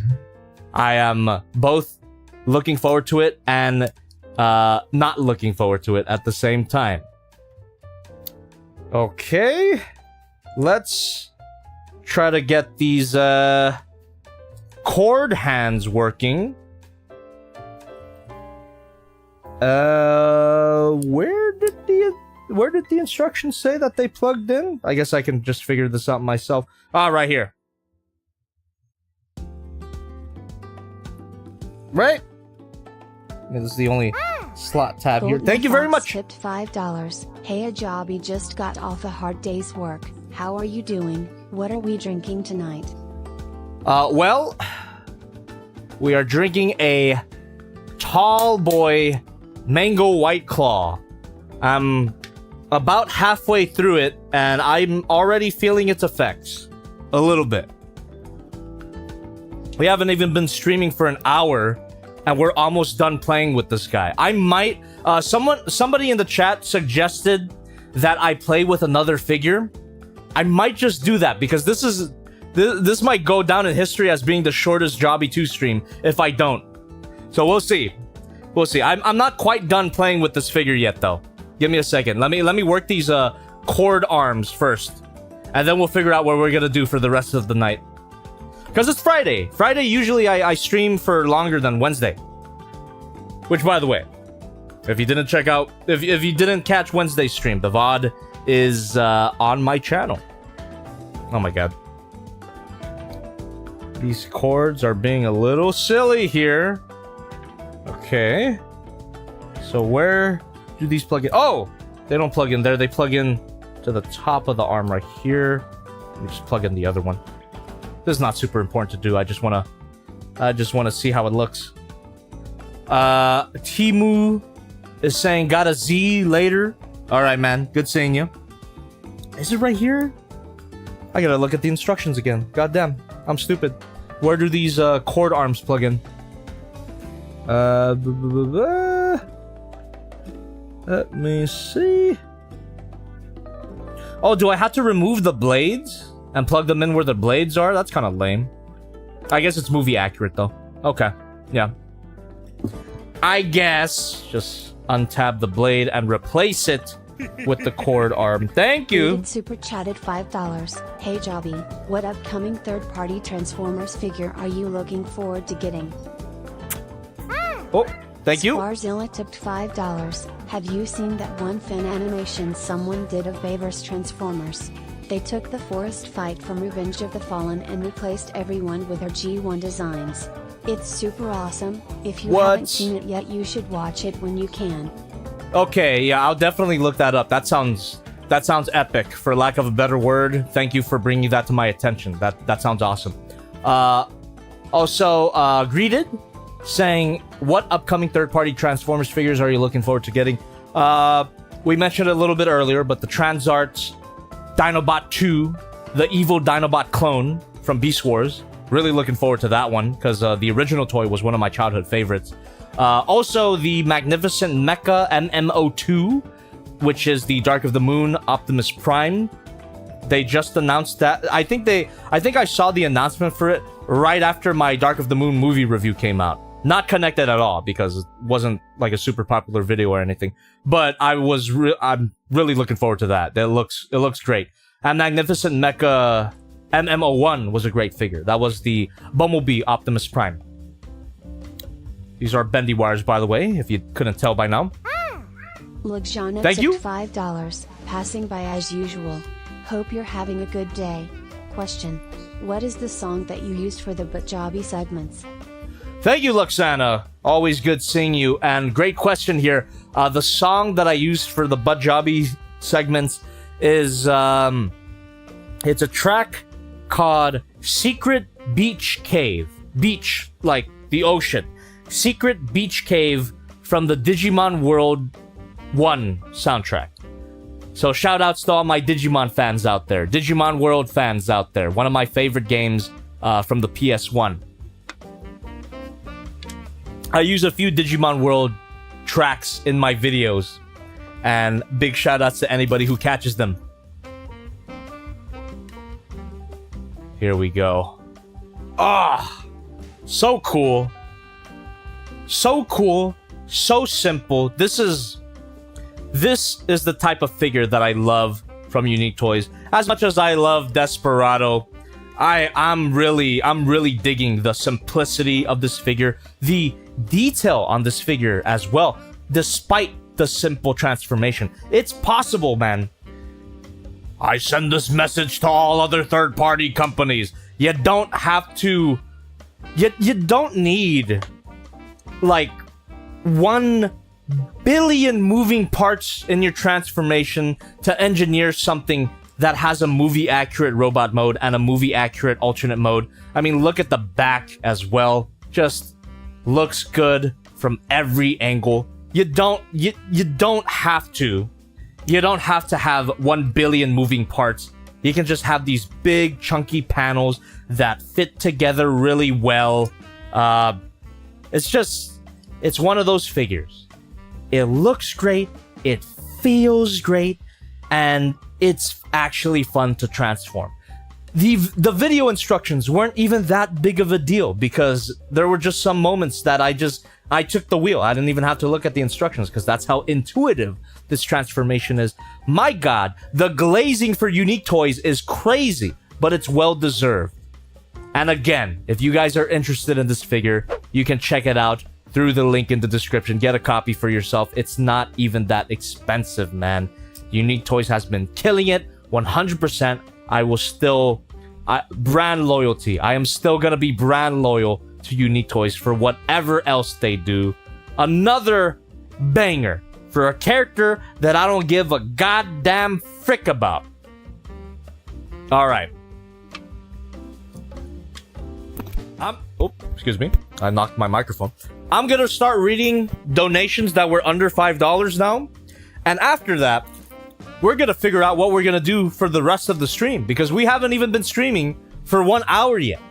I am both looking forward to it and not looking forward to it at the same time. Okay, let's try to get these cord hands working. Where did the instructions say that they plugged in? I guess I can just figure this out myself. Ah, right here. Right? This is the only slot tab here. Thank you very much. Tipped $5. Hey, Ajabi just got off a hard day's work. How are you doing? What are we drinking tonight? Well, we are drinking a Tall Boy Mango White Claw. I'm about halfway through it, and I'm already feeling its effects. A little bit. We haven't even been streaming for an hour, and we're almost done playing with this guy. I might... somebody in the chat suggested that I play with another figure. I might just do that, because this might go down in history as being the shortest Jobby 2 stream if I don't. So we'll see. We'll see. I'm not quite done playing with this figure yet, though. Give me a second. Let me work these cord arms first, and then we'll figure out what we're gonna do for the rest of the night. Because it's Friday. Friday usually I stream for longer than Wednesday. Which, by the way, if you didn't check out, if you didn't catch Wednesday's stream, the VOD is on my channel. Oh my god. These cords are being a little silly here. Okay. So where do these plug in? Oh! They don't plug in there. They plug in to the top of the arm right here. Let me just plug in the other one. This is not super important to do. I just wanna see how it looks. Timu is saying got a Z later. Alright, man. Good seeing you. Is it right here? I gotta look at the instructions again. Goddamn. I'm stupid. Where do these cord arms plug in? Let me see. Oh, do I have to remove the blades and plug them in where the blades are? That's kind of lame. I guess it's movie accurate though. Okay, yeah. I guess just untab the blade and replace it with the cord arm. Thank you. David super chatted $5. Hey Jobby, what upcoming third-party Transformers figure are you looking forward to getting? Oh, thank you. Sparzilla tipped $5. Have you seen that one fan animation someone did of Bayverse Transformers? They took the forest fight from Revenge of the Fallen and replaced everyone with their G1 designs. It's super awesome. If you haven't seen it yet, you should watch it when you can. Okay, yeah, I'll definitely look that up. That sounds epic, for lack of a better word. Thank you for bringing that to my attention. That sounds awesome. Also, greeted saying, what upcoming third-party Transformers figures are you looking forward to getting? We mentioned it a little bit earlier, but the Transart Dinobot 2, the evil Dinobot clone from Beast Wars. Really looking forward to that one, because the original toy was one of my childhood favorites. Also, the Magnificent Mecha MMO2, which is the Dark of the Moon Optimus Prime. They just announced that. I think I saw the announcement for it right after my Dark of the Moon movie review came out. Not connected at all, because it wasn't like a super popular video or anything. But I'm really looking forward to that. It looks great. And Magnificent Mecha MMO1 was a great figure. That was the Bumblebee Optimus Prime. These are bendy wires, by the way, if you couldn't tell by now. Lugjana Thank you. $5. Passing by as usual. Hope you're having a good day. Question. What is the song that you used for the Bajabi segments? Thank you, Luxana. Always good seeing you. And great question here. The song that I used for the Bajabi segments is, it's a track called Secret Beach Cave. Beach, like the ocean. Secret Beach Cave from the Digimon World 1 soundtrack. So shout outs to all my Digimon fans out there. Digimon World fans out there. One of my favorite games from the PS1. I use a few Digimon World tracks in my videos. And big shout outs to anybody who catches them. Here we go. Ah! So cool. So cool. So simple. This is the type of figure that I love from Unique Toys. As much as I love Desperado, I'm really digging the simplicity of this figure, the detail on this figure as well, despite the simple transformation. It's possible, man. I send this message to all other third-party companies. You don't have to... You don't need, like, 1 billion moving parts in your transformation to engineer something that has a movie-accurate robot mode and a movie-accurate alternate mode. I mean, look at the back as well. Just looks good from every angle. You don't have to. You don't have to have 1 billion moving parts. You can just have these big, chunky panels that fit together really well. It's one of those figures. It looks great, it feels great, and it's actually fun to transform. The video instructions weren't even that big of a deal, because there were just some moments that I took the wheel. I didn't even have to look at the instructions, because that's how intuitive this transformation is. My god, the glazing for Unique Toys is crazy, but it's well deserved. And again, if you guys are interested in this figure, you can check it out through the link in the description. Get a copy for yourself. It's not even that expensive, man. Unique Toys has been killing it 100%. I will still... brand loyalty. I am still gonna be brand loyal to Unique Toys for whatever else they do. Another banger for a character that I don't give a goddamn frick about. Alright. Oh, excuse me. I knocked my microphone. I'm gonna start reading donations that were under $5 now. And after that, we're gonna figure out what we're gonna do for the rest of the stream, because we haven't even been streaming for 1 hour yet.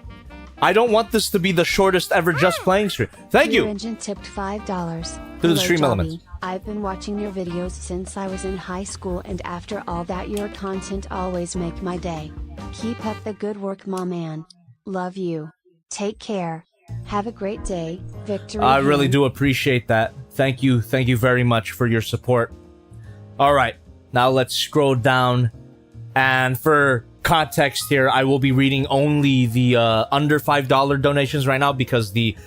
I don't want this to be the shortest ever Just Playing stream. Thank you! Engine tipped $5. To the stream elements. I've been watching your videos since I was in high school, and after all that, your content always make my day. Keep up the good work, my man. Love you. Take care. Have a great day. Victory. I really do appreciate that. Thank you very much for your support. Alright, now let's scroll down. And for context here, I will be reading only the under $5 donations right now, because the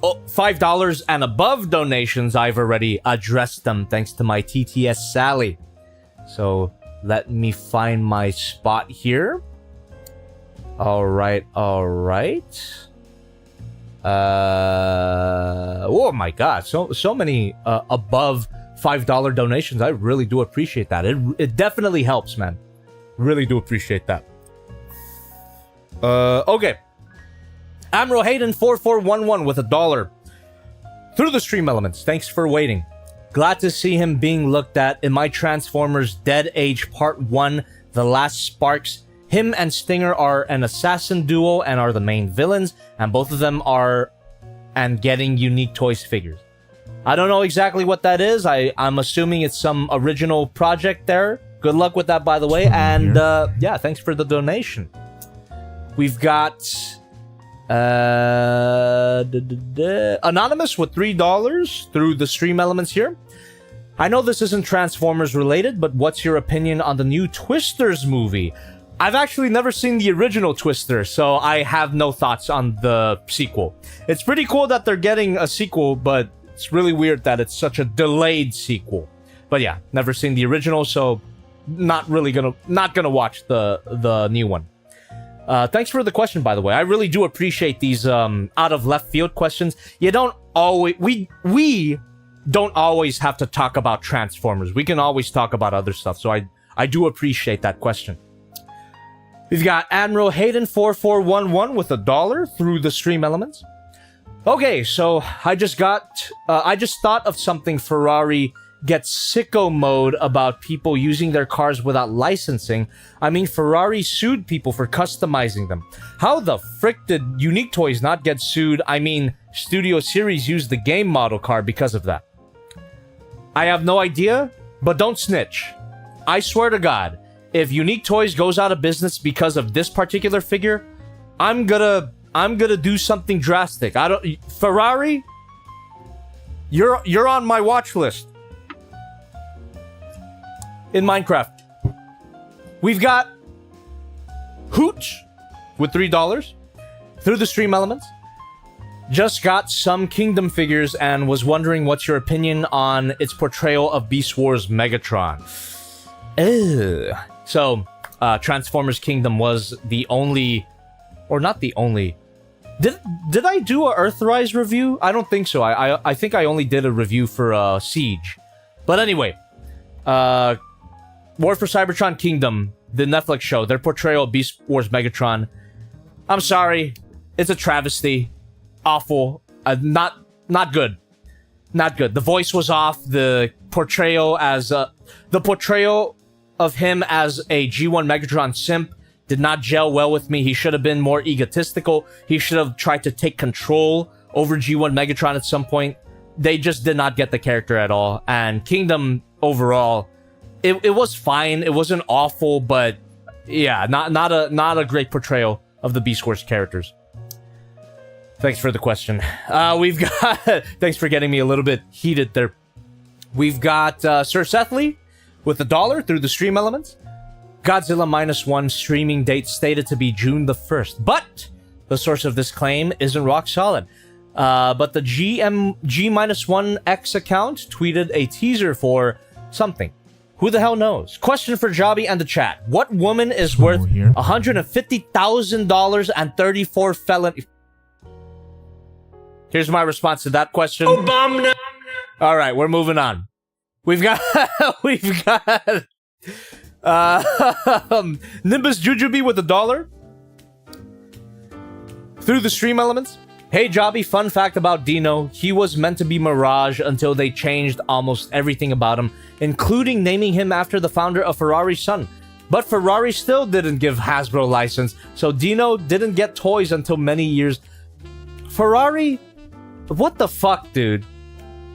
$5 and above donations, I've already addressed them thanks to my TTS Sally. So let me find my spot here. Alright. Oh my god, so many above $5 donations. I really do appreciate that. It definitely helps, man. Really do appreciate that. Okay. Amro Hayden 4411 with $1. Through the stream elements, thanks for waiting. Glad to see him being looked at in my Transformers Dead Age Part 1, The Last Sparks. Him and Stinger are an assassin duo and are the main villains, and both of them are and getting Unique Toys figures. I don't know exactly what that is. I'm assuming it's some original project there. Good luck with that, by the way. And yeah, thanks for the donation. We've got Anonymous with $3 through the stream elements here. I know this isn't Transformers related, but what's your opinion on the new Twisters movie? I've actually never seen the original Twister, so I have no thoughts on the sequel. It's pretty cool that they're getting a sequel, but it's really weird that it's such a delayed sequel. But yeah, never seen the original, so not gonna watch the new one. Thanks for the question, by the way. I really do appreciate these out of left field questions. You don't always we don't always have to talk about Transformers. We can always talk about other stuff. So I do appreciate that question. We've got Admiral Hayden 4411 with $1 through the stream elements. Okay, so I just thought of something Ferrari gets sicko mode about people using their cars without licensing. I mean, Ferrari sued people for customizing them. How the frick did Unique Toys not get sued? I mean, Studio Series used the game model car because of that. I have no idea, but don't snitch. I swear to God, if Unique Toys goes out of business because of this particular figure, I'm gonna do something drastic. Ferrari, you're on my watch list. In Minecraft. We've got Hooch with $3 through the stream elements. Just got some Kingdom figures and was wondering what's your opinion on its portrayal of Beast Wars Megatron. So, Transformers Kingdom was the only, or not the only. Did I do a Earthrise review? I don't think so. I think I only did a review for Siege. But anyway, War for Cybertron Kingdom, the Netflix show, their portrayal of Beast Wars Megatron. I'm sorry, it's a travesty. Awful. Not good. Not good. The voice was off. The portrayal of him as a G1 Megatron simp did not gel well with me. He should have been more egotistical. He should have tried to take control over G1 Megatron at some point. They just did not get the character at all. And Kingdom overall, it was fine. It wasn't awful, but yeah, not a great portrayal of the Beast Wars characters. Thanks for the question. We've got... Thanks for getting me a little bit heated there. We've got Sir Sethley with $1 through the stream elements. Godzilla -1 streaming date stated to be June the 1st. But the source of this claim isn't rock solid. But the G-1X account tweeted a teaser for something. Who the hell knows? Question for Jobby and the chat. What woman is worth $150,000 and 34 felony... Here's my response to that question. Obama. All right, we're moving on. We've got Nimbus Jujubee with $1 through the stream elements. Hey Jobby, fun fact about Dino. He was meant to be Mirage until they changed almost everything about him, including naming him after the founder of Ferrari's son. But Ferrari still didn't give Hasbro license, so Dino didn't get toys until many years. Ferrari? What the fuck, dude?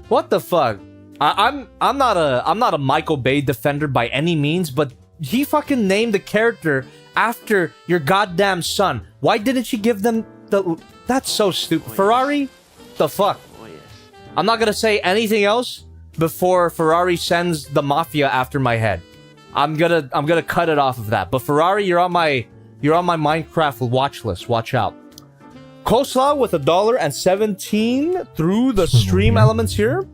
What the fuck? I'm not a Michael Bay defender by any means, but he fucking named the character after your goddamn son. Why didn't you give them the... That's so stupid. Ferrari? The fuck? I'm not gonna say anything else before Ferrari sends the mafia after my head. I'm gonna cut it off of that. But Ferrari, you're on my Minecraft watch list. Watch out. Coleslaw with $1.17 through the stream elements here.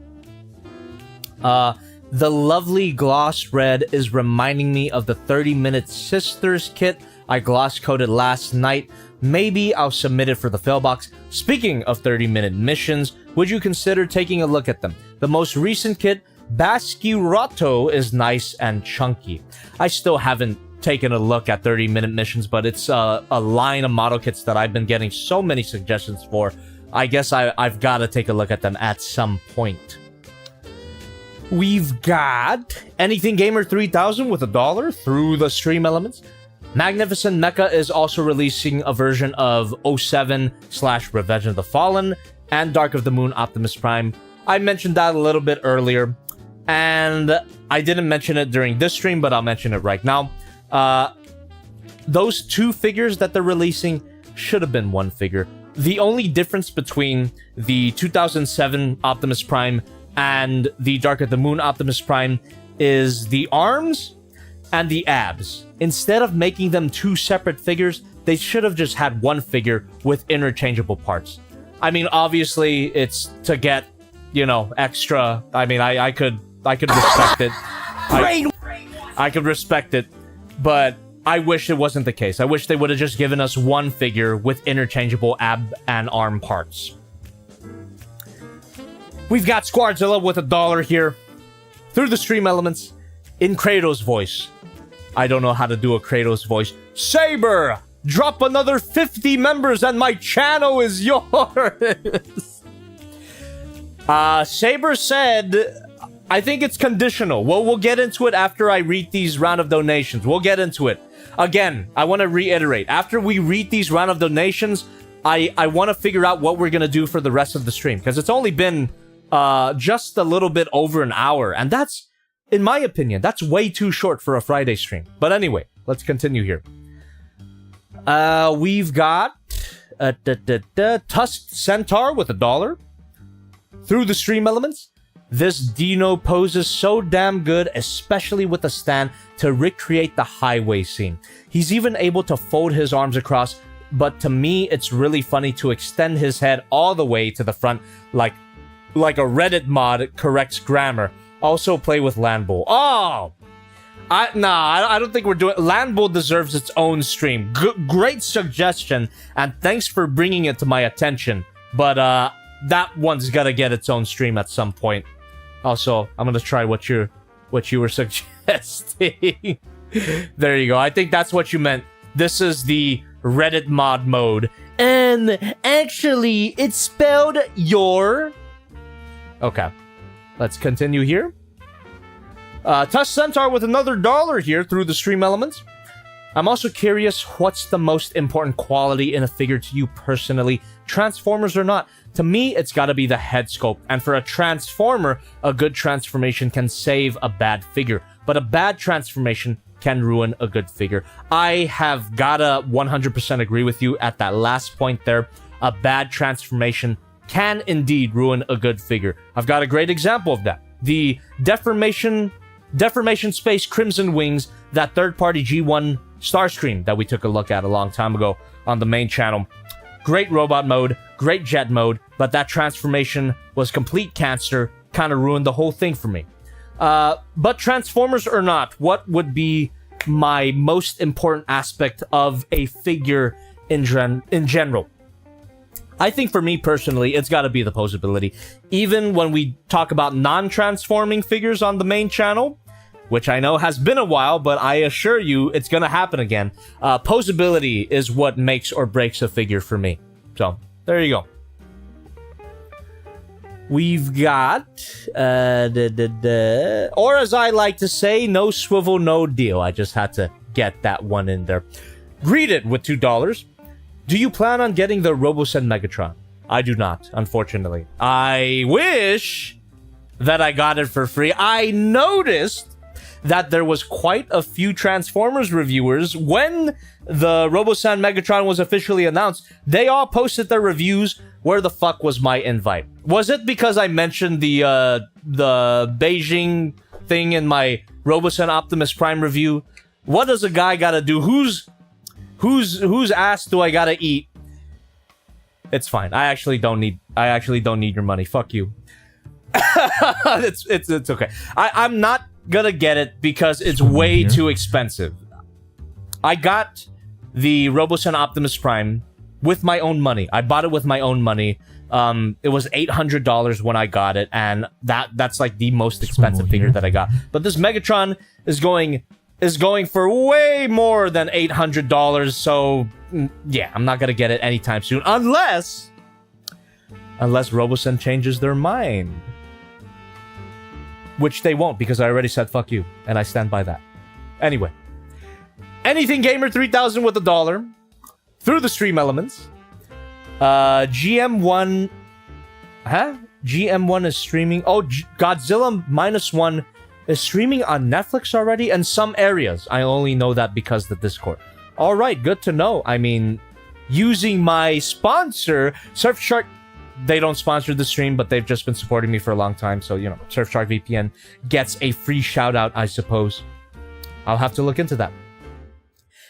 The lovely gloss red is reminding me of the 30-minute Sisters kit I gloss coded last night. Maybe I'll submit it for the fail box. Speaking of 30-minute missions, would you consider taking a look at them? The most recent kit, Basquiroto, is nice and chunky. I still haven't taken a look at 30-minute missions, but it's a line of model kits that I've been getting so many suggestions for I guess I've got to take a look at them at some point. We've got Anything Gamer 3000 with $1 through the stream elements. Magnificent Mecha is also releasing a version of 07/Revenge of the Fallen and Dark of the Moon Optimus Prime. I mentioned that a little bit earlier, and I didn't mention it during this stream, but I'll mention it right now. Those two figures that they're releasing should have been one figure. The only difference between the 2007 Optimus Prime and the Dark of the Moon Optimus Prime is the arms and the abs. Instead of making them two separate figures, they should have just had one figure with interchangeable parts. I mean, obviously, it's to get, you know, extra. I mean, I could respect it. I could respect it, but I wish it wasn't the case. I wish they would have just given us one figure with interchangeable ab and arm parts. We've got Squadzilla with $1 here. Through the stream elements, in Kratos' voice. I don't know how to do a Kratos voice. Saber! Drop another 50 members and my channel is yours! Saber said, I think it's conditional. We'll get into it after I read these round of donations. We'll get into it. Again, I want to reiterate. After we read these round of donations, I want to figure out what we're going to do for the rest of the stream. Because it's only been just a little bit over an hour. And that's, in my opinion, that's way too short for a Friday stream. But anyway, let's continue here. We've got Tusked Centaur with $1. Through the stream elements, this Dino poses so damn good, especially with the stand, to recreate the highway scene. He's even able to fold his arms across, but to me, it's really funny to extend his head all the way to the front, like a Reddit mod corrects grammar. Also play with Landbull. Oh! I don't think we're doing... Landbull deserves its own stream. Great suggestion, and thanks for bringing it to my attention. But, that one's gotta get its own stream at some point. Also, I'm gonna try what you were suggesting. There you go. I think that's what you meant. This is the Reddit mod mode. And actually, it's spelled your... Okay. Let's continue here. Tusk Centaur with another $1 here through the stream elements. I'm also curious, what's the most important quality in a figure to you personally? Transformers or not? To me, it's gotta be the head sculpt. And for a Transformer, a good transformation can save a bad figure. But a bad transformation can ruin a good figure. I have gotta 100% agree with you at that last point there. A bad transformation can indeed ruin a good figure. I've got a great example of that. The Deformation Space Crimson Wings, that third-party G1 Starscream that we took a look at a long time ago on the main channel. Great robot mode, great jet mode, but that transformation was complete cancer, kind of ruined the whole thing for me. But Transformers or not, what would be my most important aspect of a figure in general? I think for me personally, it's got to be the posability. Even when we talk about non-transforming figures on the main channel, which I know has been a while, but I assure you it's going to happen again. Posability is what makes or breaks a figure for me. So, there you go. We've got, or as I like to say, no swivel, no deal. I just had to get that one in there. Greeted with $2. Do you plan on getting the Robosen Megatron? I do not, unfortunately. I wish that I got it for free. I noticed that there was quite a few Transformers reviewers when the Robosen Megatron was officially announced. They all posted their reviews. Where the fuck was my invite? Was it because I mentioned the Beijing thing in my Robosen Optimus Prime review? What does a guy gotta do? Whose ass do I gotta eat? It's fine. I actually don't need your money. Fuck you. it's okay. I'm not gonna get it because it's way too expensive. I got the Robosen Optimus Prime with my own money. I bought it with my own money. It was $800 when I got it, and that's like the most expensive figure that I got. But this Megatron is going for way more than $800, so yeah, I'm not gonna get it anytime soon, unless Unless Robosen changes their mind. Which they won't, because I already said fuck you. And I stand by that. Anyway. Anything Gamer 3000 with $1. Through the stream elements. GM1... Huh? GM1 is streaming... Oh, Godzilla -1 is streaming on Netflix already in some areas. I only know that because of the Discord. Alright, good to know. I mean, using my sponsor, Surfshark... They don't sponsor the stream, but they've just been supporting me for a long time. So, you know, Surfshark VPN gets a free shout-out, I suppose. I'll have to look into that.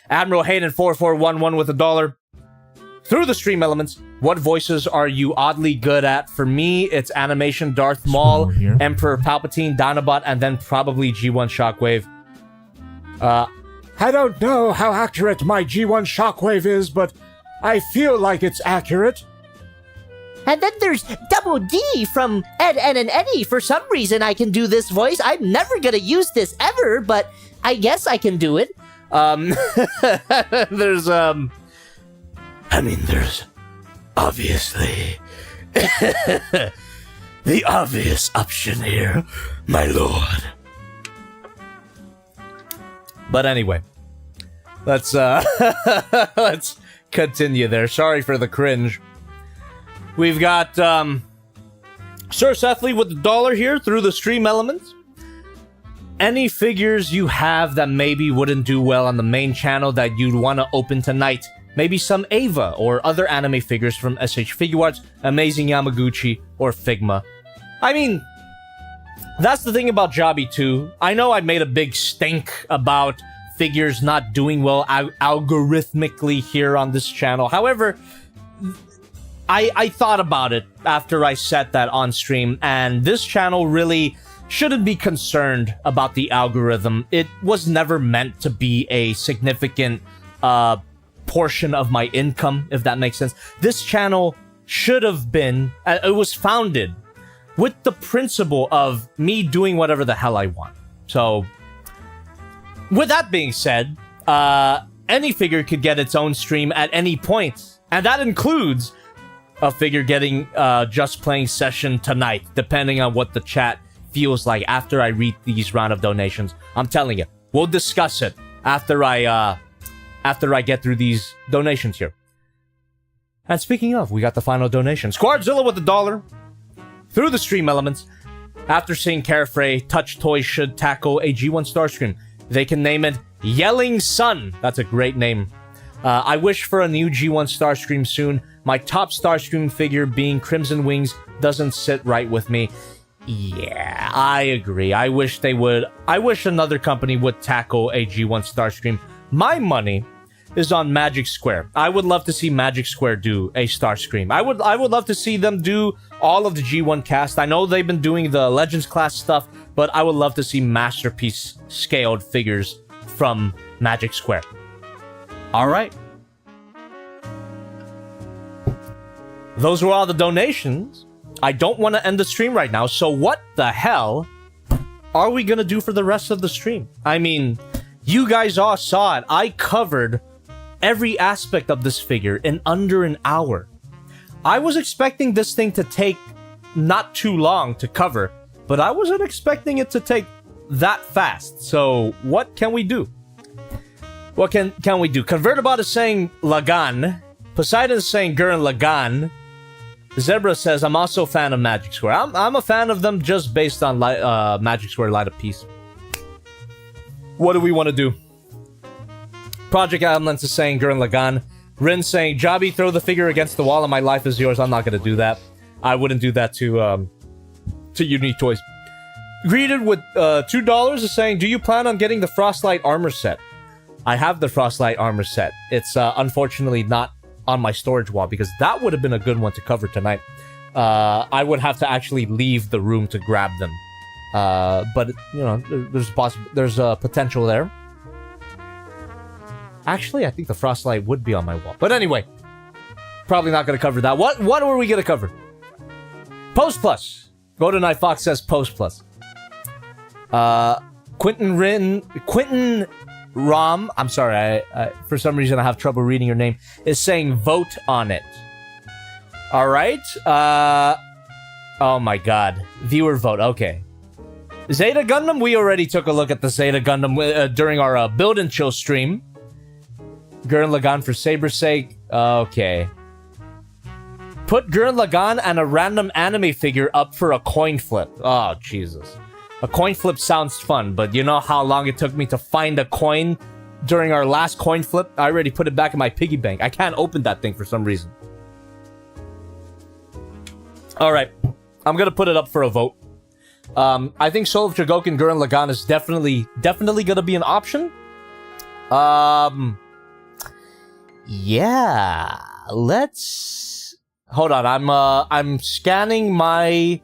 Admiral Hayden4411 with $1. Through the stream elements, what voices are you oddly good at? For me, it's animation, Darth Maul, Emperor Palpatine, Dinobot, and then probably G1 Shockwave. I don't know how accurate my G1 Shockwave is, but I feel like it's accurate. And then there's Double D from Ed, Ed, and Eddie. For some reason, I can do this voice. I'm never gonna use this ever, but I guess I can do it. There's, I mean, there's obviously the obvious option here, my lord. But anyway, let's let's continue there. Sorry for the cringe. We've got Sir Sethley with $1 here through the stream elements. Any figures you have that maybe wouldn't do well on the main channel that you'd want to open tonight? Maybe some Ava or other anime figures from SH Figuarts, Amazing Yamaguchi, or Figma. I mean, that's the thing about Jobby too. I know I made a big stink about figures not doing well algorithmically here on this channel. However, I thought about it after I said that on stream, and this channel really shouldn't be concerned about the algorithm. It was never meant to be a significant portion of my income, if that makes sense. This channel should have been, it was founded with the principle of me doing whatever the hell I want. So, with that being said, any figure could get its own stream at any point, and that includes a figure getting Just Playing session tonight, depending on what the chat feels like after I read these round of donations. I'm telling you, we'll discuss it after I get through these donations here. And speaking of, we got the final donation. Squadzilla with $1 through the stream elements. After seeing Carefree, Touch Toys should tackle a G1 Starscream. They can name it Yelling Sun. That's a great name. I wish for a new G1 Starscream soon. My top Starscream figure being Crimson Wings doesn't sit right with me. Yeah, I agree. I wish they would. I wish another company would tackle a G1 Starscream. My money is on Magic Square. I would love to see Magic Square do a Starscream. I would love to see them do all of the G1 cast. I know they've been doing the Legends class stuff, but I would love to see masterpiece scaled figures from Magic Square. All right. Those were all the donations. I don't want to end the stream right now, so what the hell are we gonna do for the rest of the stream? I mean, you guys all saw it. I covered every aspect of this figure in under an hour. I was expecting this thing to take not too long to cover, but I wasn't expecting it to take that fast. So what can we do? What can we do? Convertibot is saying Lagan. Poseidon is saying Gurren Lagann. Zebra says, I'm also a fan of Magic Square. I'm a fan of them just based on Magic Square Light of Peace. What do we want to do? Project Adamlance is saying Gurren Lagann. Rin saying, Jobby, throw the figure against the wall and my life is yours. I'm not going to do that. I wouldn't do that to Unique Toys. Greeted with $2 is saying, do you plan on getting the Frostlight armor set? I have the Frostlight armor set. It's unfortunately not on my storage wall because that would have been a good one to cover tonight. I would have to actually leave the room to grab them. But, you know, there's a potential there. Actually, I think the Frostlight would be on my wall. But anyway, probably not going to cover that. What were we going to cover? Post Plus. Go to Night Fox says Post Plus. Quentin Rom, I'm sorry, I for some reason I have trouble reading your name, is saying vote on it. All right. Oh my god. Viewer vote. Okay. Zeta Gundam, we already took a look at the Zeta Gundam during our Build and Chill stream. Gurren Lagann for Saber's sake. Okay. Put Gurren Lagann and a random anime figure up for a coin flip. Oh, Jesus. A coin flip sounds fun, but you know how long it took me to find a coin during our last coin flip? I already put it back in my piggy bank. I can't open that thing for some reason. Alright. I'm gonna put it up for a vote. I think Soul of Chogokin Gurren Lagann is definitely gonna be an option. Yeah. Let's... Hold on, I'm scanning my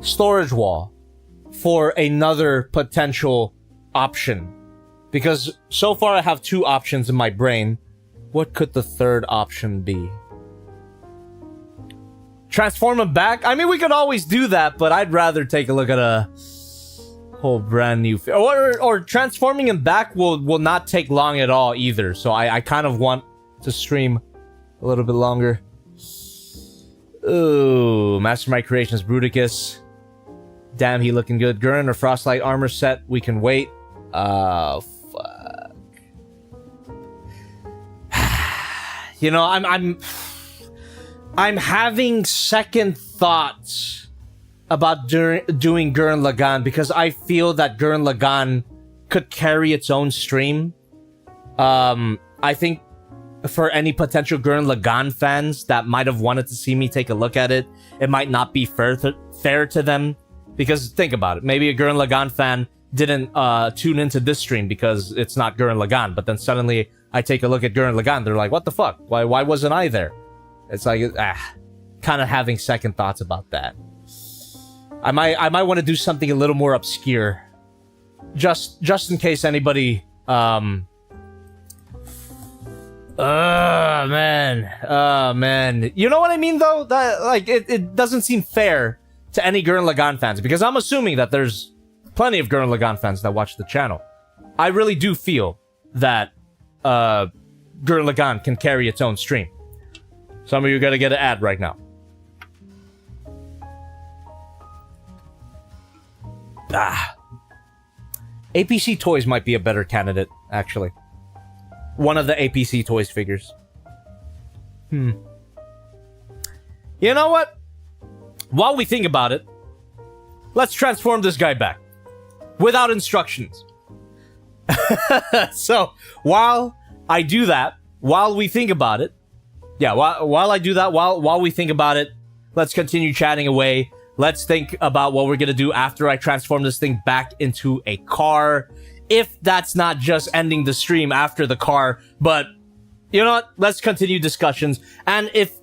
storage wall for another potential option. Because so far I have 2 options in my brain. What could the third option be? Transform him back? I mean, we could always do that, but I'd rather take a look at a whole brand new... Or transforming him back will not take long at all either. So I kind of want to stream a little bit longer. Ooh, Mastermind Creations Bruticus. Damn, he looking good. Gurren or Frostlight armor set. We can wait. Fuck. You know, I'm having second thoughts about doing Gurren Lagann because I feel that Gurren Lagann could carry its own stream. I think for any potential Gurren Lagann fans that might have wanted to see me take a look at it, it might not be fair to them. Because think about it, maybe a Gurren Lagann fan didn't tune into this stream because it's not Gurren Lagann, but then suddenly I take a look at Gurren Lagann, they're like, what the fuck? Why wasn't I there? It's like, kind of having second thoughts about that. I might want to do something a little more obscure. Just in case anybody, man. You know what I mean, though? That, like, it doesn't seem fair to any Gurren Lagann fans, because I'm assuming that there's plenty of Gurren Lagann fans that watch the channel. I really do feel that Gurren Lagann can carry its own stream. Some of you gotta get an ad right now. APC Toys might be a better candidate, actually. One of the APC Toys figures. You know what? While we think about it, let's transform this guy back. Without instructions. So, while I do that, while we think about it, yeah, while I do that, while we think about it, let's continue chatting away. Let's think about what we're gonna do after I transform this thing back into a car. If that's not just ending the stream after the car, but you know what? Let's continue discussions. And if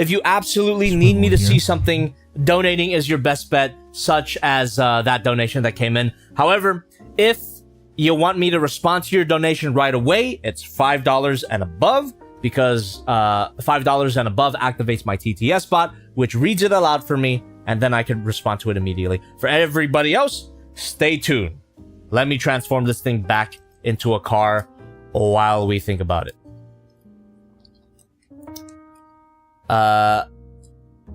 you absolutely need me to see something, donating is your best bet, such as that donation that came in. However, if you want me to respond to your donation right away, it's $5 and above, because $5 and above activates my TTS bot, which reads it aloud for me, and then I can respond to it immediately. For everybody else, stay tuned. Let me transform this thing back into a car while we think about it.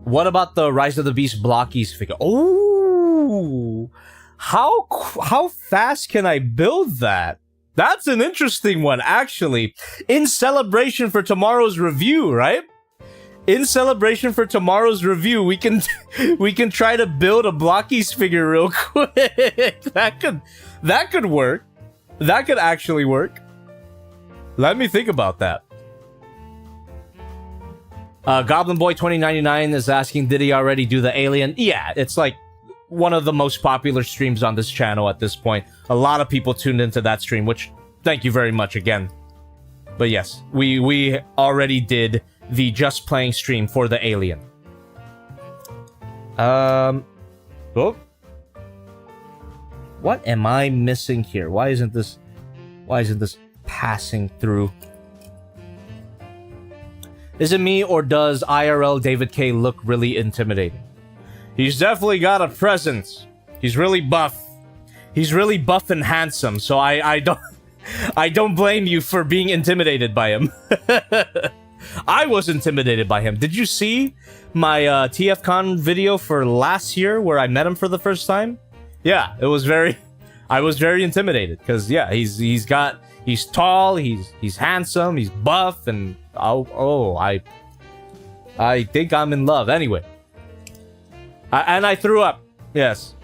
What about the Rise of the Beast Blockies figure? Oh, how fast can I build that? That's an interesting one, actually. In celebration for tomorrow's review, right? In celebration for tomorrow's review, we can try to build a Blockies figure real quick. That could work. That could actually work. Let me think about that. Goblin Boy 2099 is asking, did he already do the Alien? Yeah, it's like one of the most popular streams on this channel at this point. A lot of people tuned into that stream, which thank you very much again. But yes, we already did the Just Playing stream for the Alien. Oh. What am I missing here? Why isn't this passing through? Is it me, or does IRL David K look really intimidating? He's definitely got a presence. He's really buff. He's really buff and handsome, so I don't blame you for being intimidated by him. I was intimidated by him. Did you see my TFCon video for last year where I met him for the first time? Yeah, it was very... I was very intimidated because, yeah, he's tall, he's handsome, he's buff, and I think I'm in love. Anyway, and I threw up. Yes,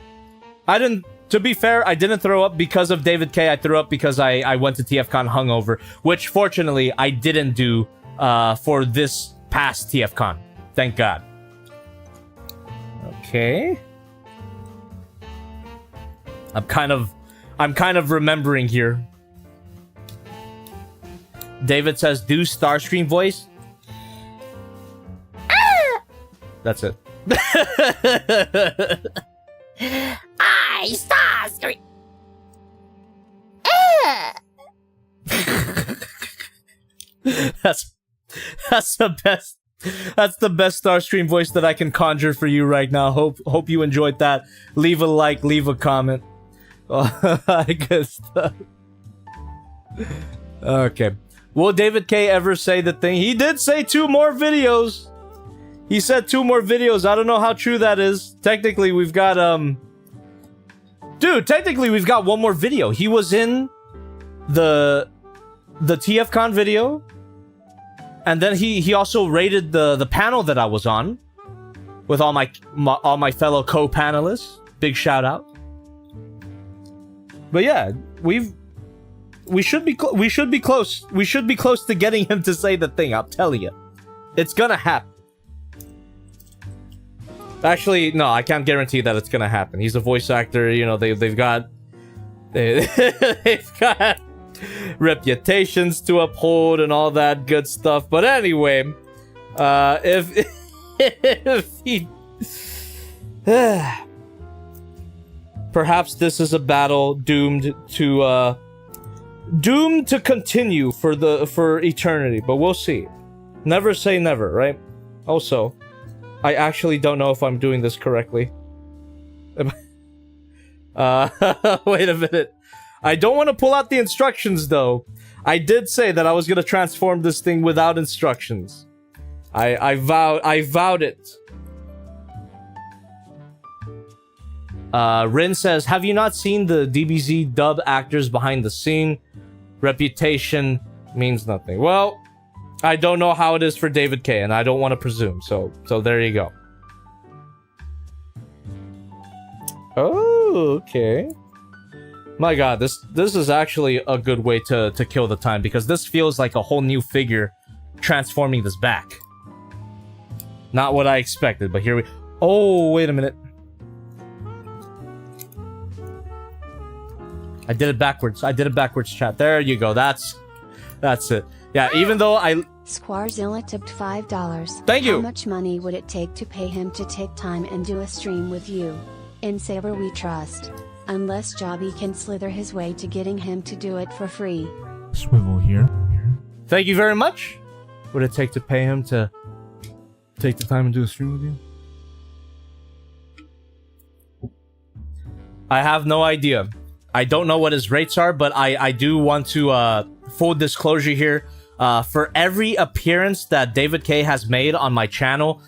I didn't. To be fair, I didn't throw up because of David K. I threw up because I went to TFCon hungover, which fortunately I didn't do for this past TFCon. Thank God. Okay. I'm kind of remembering here. David says, do Starscream voice. Ah! That's it. I Starscream. Ah! That's the best. That's the best Starscream voice that I can conjure for you right now. Hope you enjoyed that. Leave a like, leave a comment. I guess. Okay. Will David K ever say the thing? He did say 2 more videos. He said 2 more videos. I don't know how true that is. Technically, we've got Dude, technically we've got 1 more video. He was in the TFCon video. And then he also rated the panel that I was on with all my fellow co-panelists. Big shout out. But yeah, we should be close. We should be close to getting him to say the thing. I'm telling you, it's gonna happen. Actually, no, I can't guarantee that it's gonna happen. He's a voice actor. You know, they've got reputations to uphold and all that good stuff. But anyway, if he. Perhaps this is a battle doomed to continue for eternity, but we'll see. Never say never, right? Also, I actually don't know if I'm doing this correctly. Wait a minute. I don't want to pull out the instructions though. I did say that I was gonna transform this thing without instructions. I vowed it. Rin says, have you not seen the DBZ dub actors behind the scene? Reputation means nothing. Well, I don't know how it is for David K, and I don't want to presume, so there you go. Oh, okay. My god, this is actually a good way to kill the time, because this feels like a whole new figure transforming this back. Not what I expected, but here we... Oh, wait a minute. I did it backwards, chat. There you go. That's it. Yeah, even though Squarzilla tipped $5. Thank you. How much money would it take to pay him to take time and do a stream with you? In Saber we trust. Unless Jobby can slither his way to getting him to do it for free. Swivel here. Thank you very much. Would it take to pay him to take the time and do a stream with you? I have no idea. I don't know what his rates are, but I do want to, full disclosure here, for every appearance that David K has made on my channel,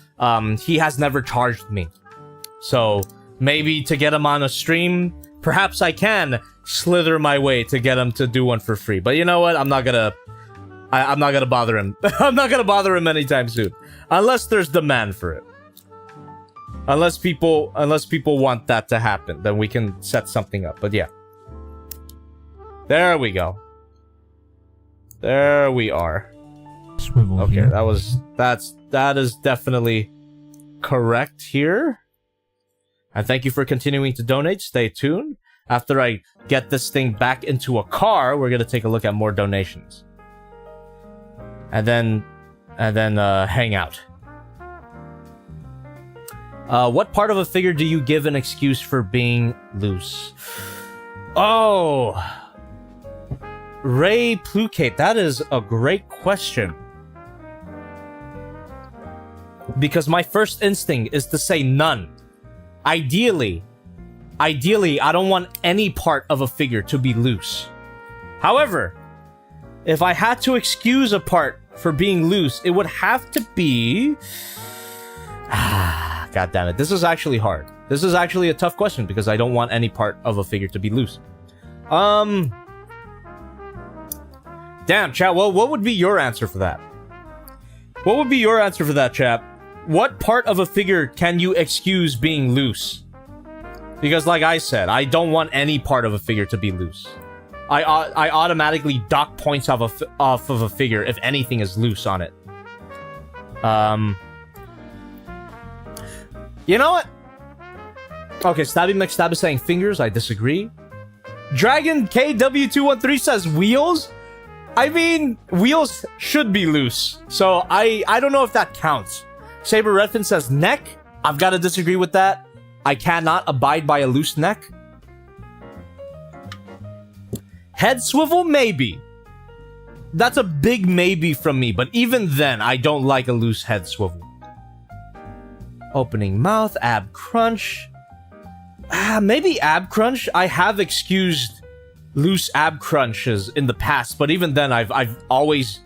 he has never charged me. So, maybe to get him on a stream, perhaps I can slither my way to get him to do one for free. But you know what? I'm not gonna bother him. I'm not gonna bother him anytime soon. Unless there's demand for it. Unless people want that to happen, then we can set something up. But yeah. There we go. There we are. Swivel okay, here. that is definitely correct here. And thank you for continuing to donate. Stay tuned. After I get this thing back into a car, we're gonna take a look at more donations. And then hang out. What part of a figure do you give an excuse for being loose? Oh, Ray Plukate, that is a great question. Because my first instinct is to say none. Ideally, I don't want any part of a figure to be loose. However, if I had to excuse a part for being loose, it would have to be... God damn it. This is actually hard. This is actually a tough question because I don't want any part of a figure to be loose. Damn, chat. Well, what would be your answer for that? What would be your answer for that, chat? What part of a figure can you excuse being loose? Because like I said, I don't want any part of a figure to be loose. I automatically dock points off of a figure if anything is loose on it. You know what? Okay, Stabby McStab is saying fingers. I disagree. Dragon KW213 says wheels. I mean, wheels should be loose. So I don't know if that counts. Saber Redfin says neck. I've got to disagree with that. I cannot abide by a loose neck. Head swivel, maybe. That's a big maybe from me, but even then, I don't like a loose head swivel. Opening mouth, ab crunch. Maybe ab crunch. I have excused loose ab crunches in the past, but even then, I've always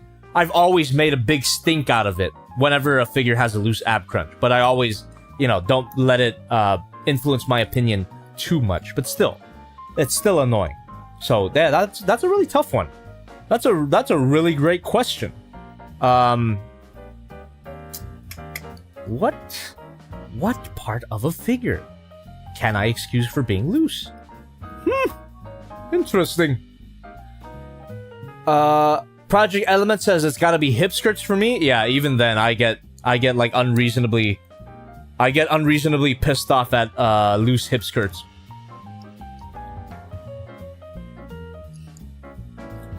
made a big stink out of it whenever a figure has a loose ab crunch. But I always, don't let it influence my opinion too much. But still, it's still annoying. So yeah, that's a really tough one. That's a really great question. What part of a figure can I excuse for being loose? Interesting. Project Element says it's gotta be hip skirts for me. Yeah, even then I get like unreasonably pissed off at loose hip skirts.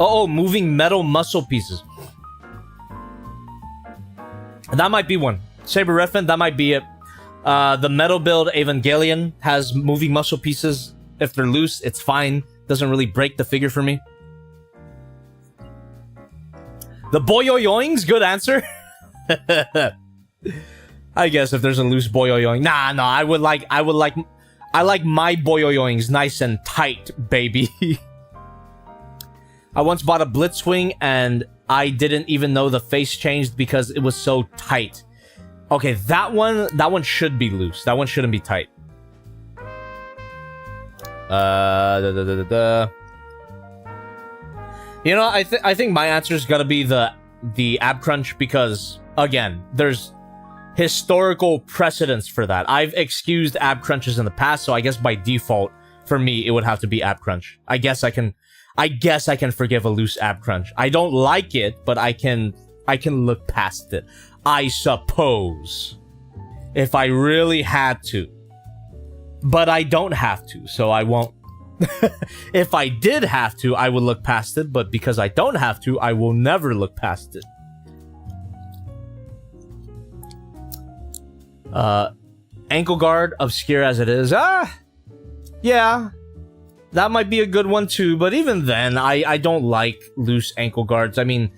Oh, moving metal muscle pieces. That might be one. Saber Redfin, that might be it. The metal build Evangelion has moving muscle pieces. If they're loose, it's fine. Doesn't really break the figure for me. The boyoyoings, good answer. I guess if there's a loose boyoyoing. Nah, I like my boyoyoings nice and tight, baby. I once bought a Blitzwing and I didn't even know the face changed because it was so tight. Okay, that one should be loose. That one shouldn't be tight. You know, I think my answer's gotta be the ab crunch because again, there's historical precedence for that. I've excused ab crunches in the past, so I guess by default for me it would have to be ab crunch. I guess I can forgive a loose ab crunch. I don't like it, but I can look past it. I suppose. If I really had to. But I don't have to, so I won't. If I did have to, I would look past it, but because I don't have to, I will never look past it. Ankle guard, obscure as it is. Yeah. That might be a good one too, but even then, I don't like loose ankle guards. I mean,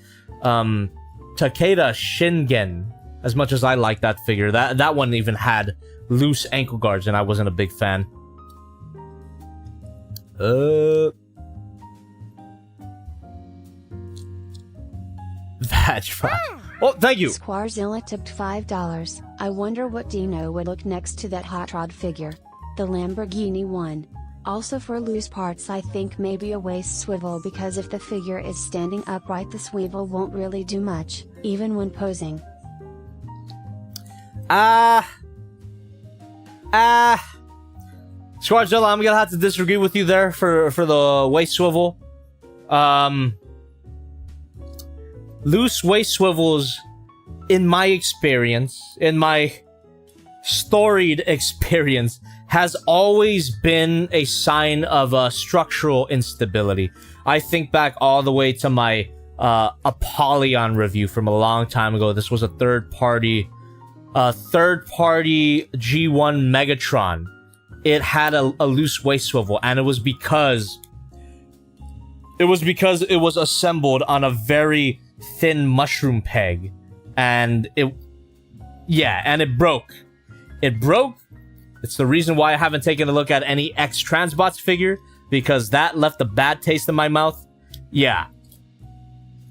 Takeda Shingen, as much as I like that figure, that one even had loose ankle guards, and I wasn't a big fan. That's fine. Oh, thank you. Squarzilla tipped $5. I wonder what Dino would look next to that hot rod figure. The Lamborghini one. Also for loose parts, I think maybe a waist swivel, because if the figure is standing upright the swivel won't really do much, even when posing. Squarzilla, I'm gonna have to disagree with you there for the waist swivel. Loose waist swivels, in my experience, in my storied experience, has always been a sign of structural instability. I think back all the way to my Apollyon review from a long time ago. This was a third-party G1 Megatron. It had a loose waist swivel, and it was because it was assembled on a very thin mushroom peg, and it broke. It broke. It's the reason why I haven't taken a look at any X-Transbots figure, because that left a bad taste in my mouth. Yeah.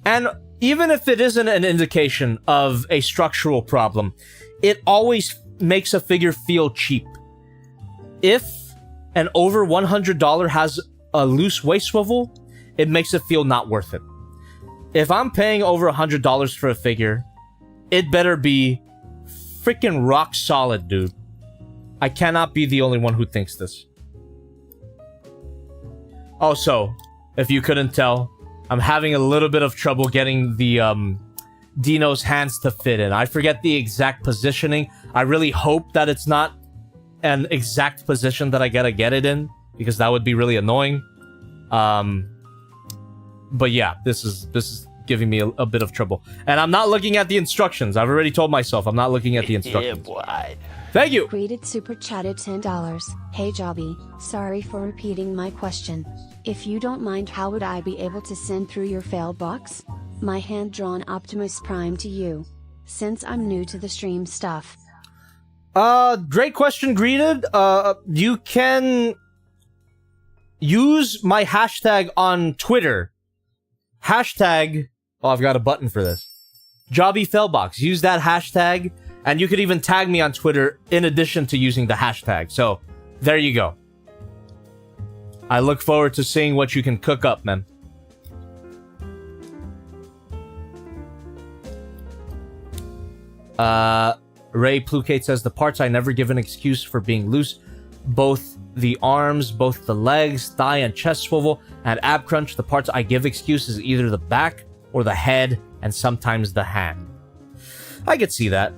And even if it isn't an indication of a structural problem, it always makes a figure feel cheap. If an over $100 has a loose waist swivel, it makes it feel not worth it. If I'm paying over $100 for a figure, it better be freaking rock solid, dude. I cannot be the only one who thinks this. Also, if you couldn't tell, I'm having a little bit of trouble getting the Dino's hands to fit in. I forget the exact positioning. I really hope that it's not an exact position that I gotta get it in, because that would be really annoying. But yeah, this is giving me a bit of trouble. And I'm not looking at the instructions. I've already told myself I'm not looking at the instructions. Yeah, boy. Thank you! Greeted super chatted $10. Hey Jobby, sorry for repeating my question. If you don't mind, how would I be able to send through your fail box? My hand-drawn Optimus Prime to you. Since I'm new to the stream stuff. Great question, Greeted. You can use my hashtag on Twitter. Hashtag... Oh, I've got a button for this. Jobby Failbox. Use that hashtag, and you could even tag me on Twitter in addition to using the hashtag. So, there you go. I look forward to seeing what you can cook up, man. Ray Plukate says, the parts I never give an excuse for being loose. Both the arms, both the legs, thigh and chest swivel, and ab crunch. The parts I give excuses either the back or the head, and sometimes the hand. I could see that.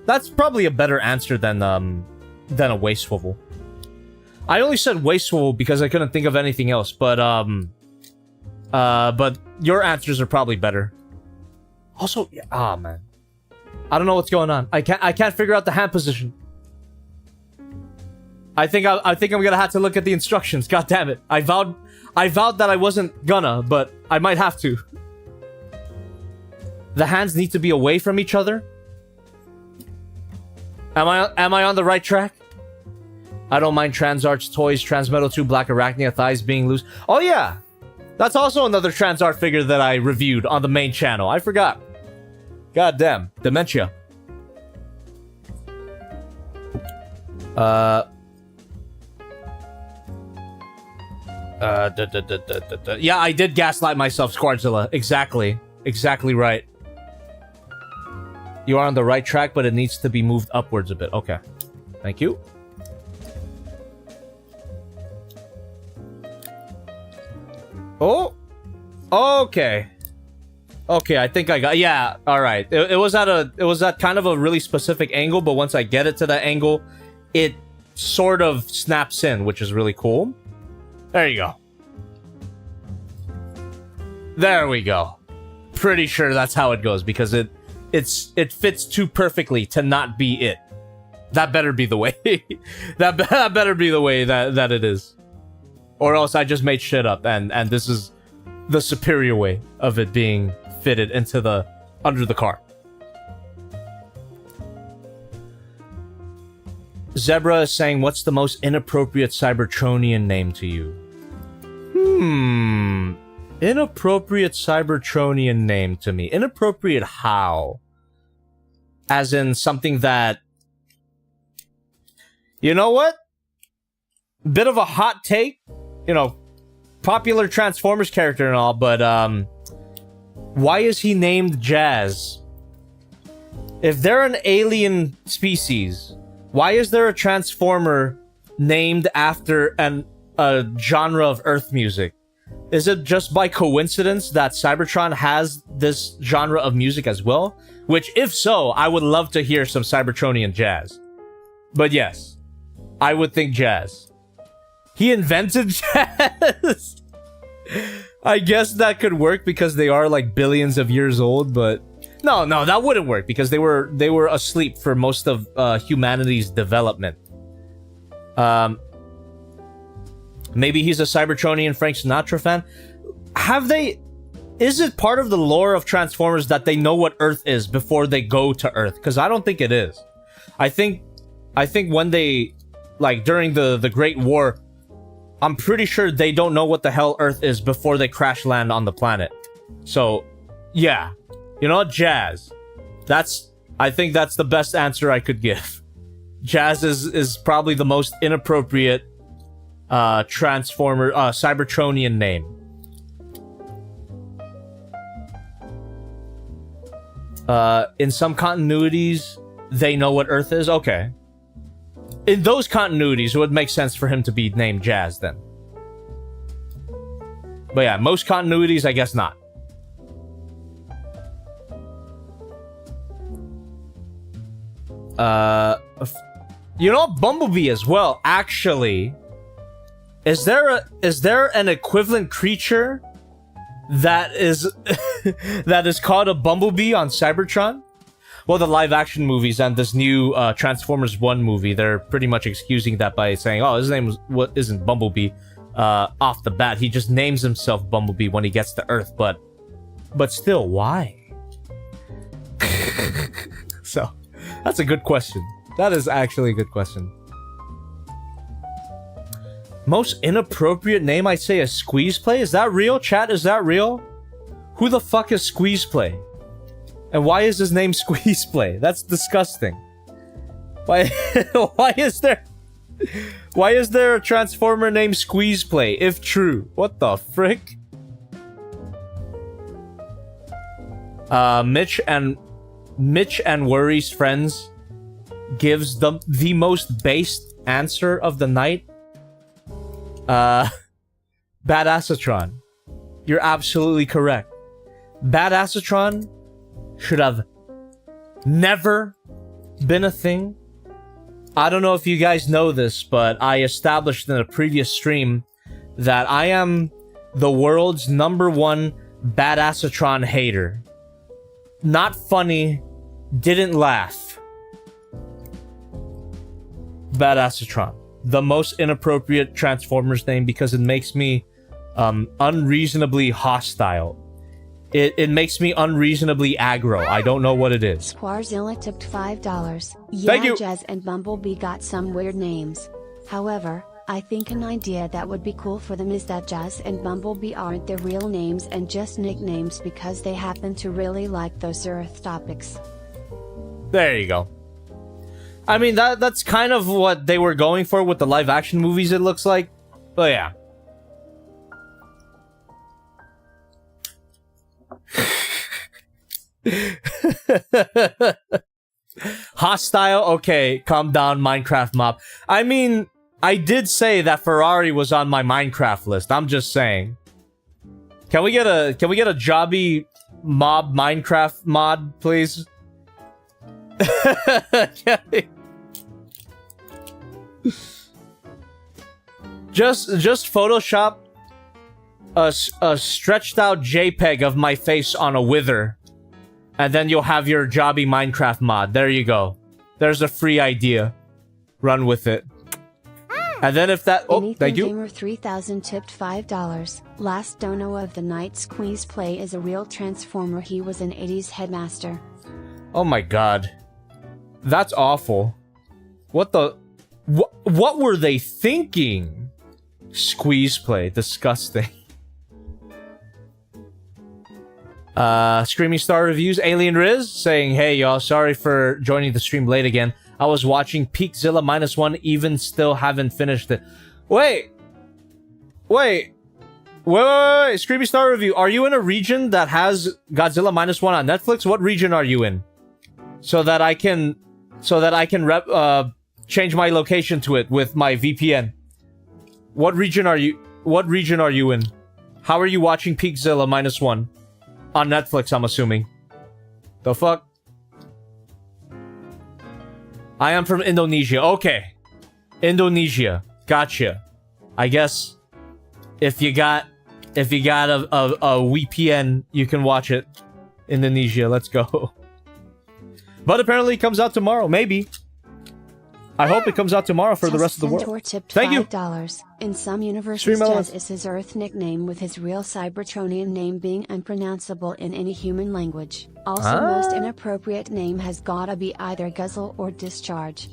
That's probably a better answer than a waist swivel. I only said waist swivel because I couldn't think of anything else, but your answers are probably better. Also, yeah, man. I don't know what's going on. I can't figure out the hand position. I think I'm gonna have to look at the instructions. God damn it. I vowed that I wasn't gonna, but I might have to. The hands need to be away from each other. Am I on the right track? I don't mind Transart's toys, Transmetal 2 Black Arachnia thighs being loose. Oh yeah! That's also another Transart figure that I reviewed on the main channel. I forgot. God damn. Dementia. Yeah, I did gaslight myself, Squardzilla. Exactly. Exactly right. You are on the right track, but it needs to be moved upwards a bit. Okay. Thank you. Oh! Okay. Okay, I think I got... Yeah, alright. It was at kind of a really specific angle, but once I get it to that angle, it sort of snaps in, which is really cool. There you go. There we go. Pretty sure that's how it goes, because it fits too perfectly to not be it. That better be the way. that better be the way that it is. Or else I just made shit up, and this is the superior way of it being fitted into the under the car. Zebra is saying, what's the most inappropriate Cybertronian name to you? Inappropriate Cybertronian name to me. Inappropriate how? As in something that... You know what? Bit of a hot take. You know, popular Transformers character and all, but why is he named Jazz? If they're an alien species, why is there a Transformer named after a genre of Earth music? Is it just by coincidence that Cybertron has this genre of music as well? Which, if so, I would love to hear some Cybertronian jazz. But yes, I would think jazz. He invented jazz? I guess that could work because they are like billions of years old, but... No, that wouldn't work because they were asleep for most of humanity's development. Maybe he's a Cybertronian Frank Sinatra fan. Is it part of the lore of Transformers that they know what Earth is before they go to Earth? Because I don't think it is. I think when they, like, during the Great War, I'm pretty sure they don't know what the hell Earth is before they crash land on the planet. So, yeah, You know what? Jazz. I think that's the best answer I could give. Jazz is probably the most inappropriate Transformer, Cybertronian name. In some continuities, they know what Earth is? Okay. In those continuities, it would make sense for him to be named Jazz then. But yeah, most continuities, I guess not. You know, Bumblebee as well, actually. Is there an equivalent creature that is that is called a Bumblebee on Cybertron? Well, the live-action movies and this new Transformers 1 movie, they're pretty much excusing that by saying, oh, his name isn't Bumblebee off the bat. He just names himself Bumblebee when he gets to Earth, but still, why? So, that's a good question. That is actually a good question. Most inappropriate name, I'd say, is Squeeze Play. Is that real? Chat, is that real? Who the fuck is Squeeze Play? And why is his name Squeeze Play? That's disgusting. Why is there a Transformer named Squeeze Play, if true? What the frick? Mitch and Worry's Friends gives the most based answer of the night. Badassatron. You're absolutely correct. Badassatron should have never been a thing. I don't know if you guys know this, but I established in a previous stream that I am the world's #1 Badassatron hater. Not funny, didn't laugh. Badassatron. The most inappropriate Transformers name because it makes me unreasonably hostile. It makes me unreasonably aggro. I don't know what it is. Squarzilla tipped $5. Thank Yeah, you. Jazz and Bumblebee got some weird names. However, I think an idea that would be cool for them is that Jazz and Bumblebee aren't their real names and just nicknames because they happen to really like those Earth topics. There you go. I mean, that's kind of what they were going for with the live-action movies, it looks like. But yeah. Hostile? Okay, calm down, Minecraft mob. I mean, I did say that Ferrari was on my Minecraft list. I'm just saying. Can we get a Jobby mob Minecraft mod, please? Just Photoshop a stretched out JPEG of my face on a wither, and then you'll have your Jobby Minecraft mod. There you go. There's a free idea. Run with it. And then if that... Oh, thank you. Gamer 3000 tipped $5. Last dono of the night. Squeeze Play is a real Transformer. He was an 80s headmaster. Oh my god. That's awful. What the... What were they thinking? Squeeze Play. Disgusting. Screaming Star Reviews. Alien Riz saying, hey y'all, sorry for joining the stream late again. I was watching Peakzilla -1, even still haven't finished it. Wait. Screaming Star Review, are you in a region that has Godzilla -1 on Netflix? What region are you in? So that I can change my location to it with my VPN. What region are you in? How are you watching Peakzilla -1? On Netflix, I'm assuming. The fuck? I am from Indonesia. Okay. Indonesia. Gotcha. I guess if you got a VPN, you can watch it. Indonesia, let's go. But apparently it comes out tomorrow. Maybe. I hope it comes out tomorrow for the rest of the world. Thank you. $5. In some universes, Jazz is his Earth nickname, with his real Cybertronian name being unpronounceable in any human language. Also, most inappropriate name has gotta be either Guzzle or Discharge.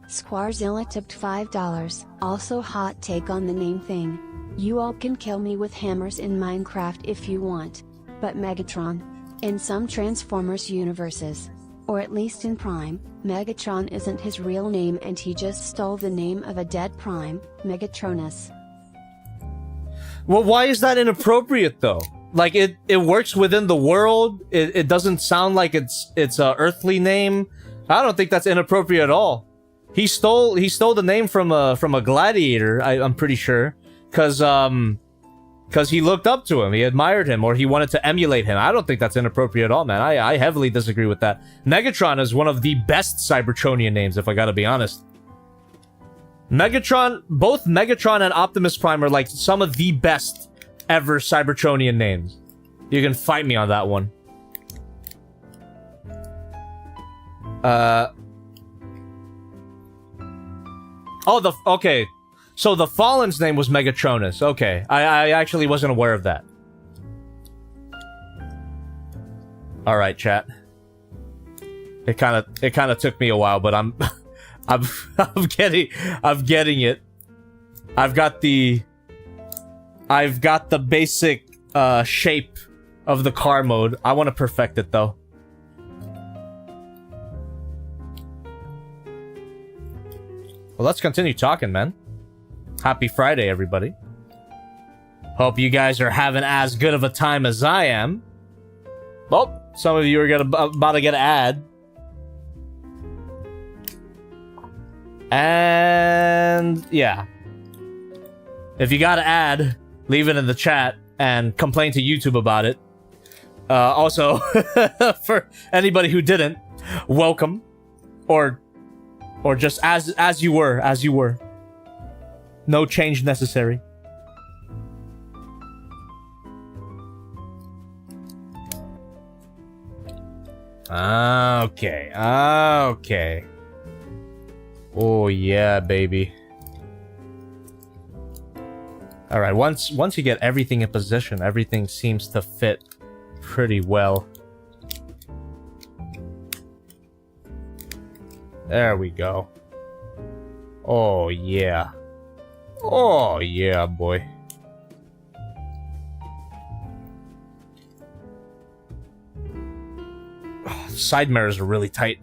Squarzilla tipped $5. Also, hot take on the name thing. You all can kill me with hammers in Minecraft if you want. but Megatron. In some Transformers universes, or at least in Prime, Megatron isn't his real name and he just stole the name of a dead Prime, Megatronus. Well, why is that inappropriate though? Like it works within the world. It doesn't sound like it's a earthly name. I don't think that's inappropriate at all. He stole the name from a gladiator. I'm pretty sure, cause he looked up to him, he admired him, or he wanted to emulate him. I don't think that's inappropriate at all, man. I heavily disagree with that. Megatron is one of the best Cybertronian names, if I gotta be honest. Megatron, both Megatron and Optimus Prime are like some of the best ever Cybertronian names. You can fight me on that one. Okay. So the Fallen's name was Megatronus. Okay. I actually wasn't aware of that. Alright, chat. It kinda took me a while, but I'm getting it. I've got the basic shape of the car mode. I want to perfect it though. Well, let's continue talking, man. Happy Friday, everybody. Hope you guys are having as good of a time as I am. Well, some of you are about to get an ad. And yeah. If you got an ad, leave it in the chat and complain to YouTube about it. Also, for anybody who didn't, welcome. Or just as you were. No change necessary. Okay. Oh yeah, baby. All right, once you get everything in position, everything seems to fit pretty well. There we go. Oh yeah. Oh yeah, boy. Oh, the side mirrors are really tight.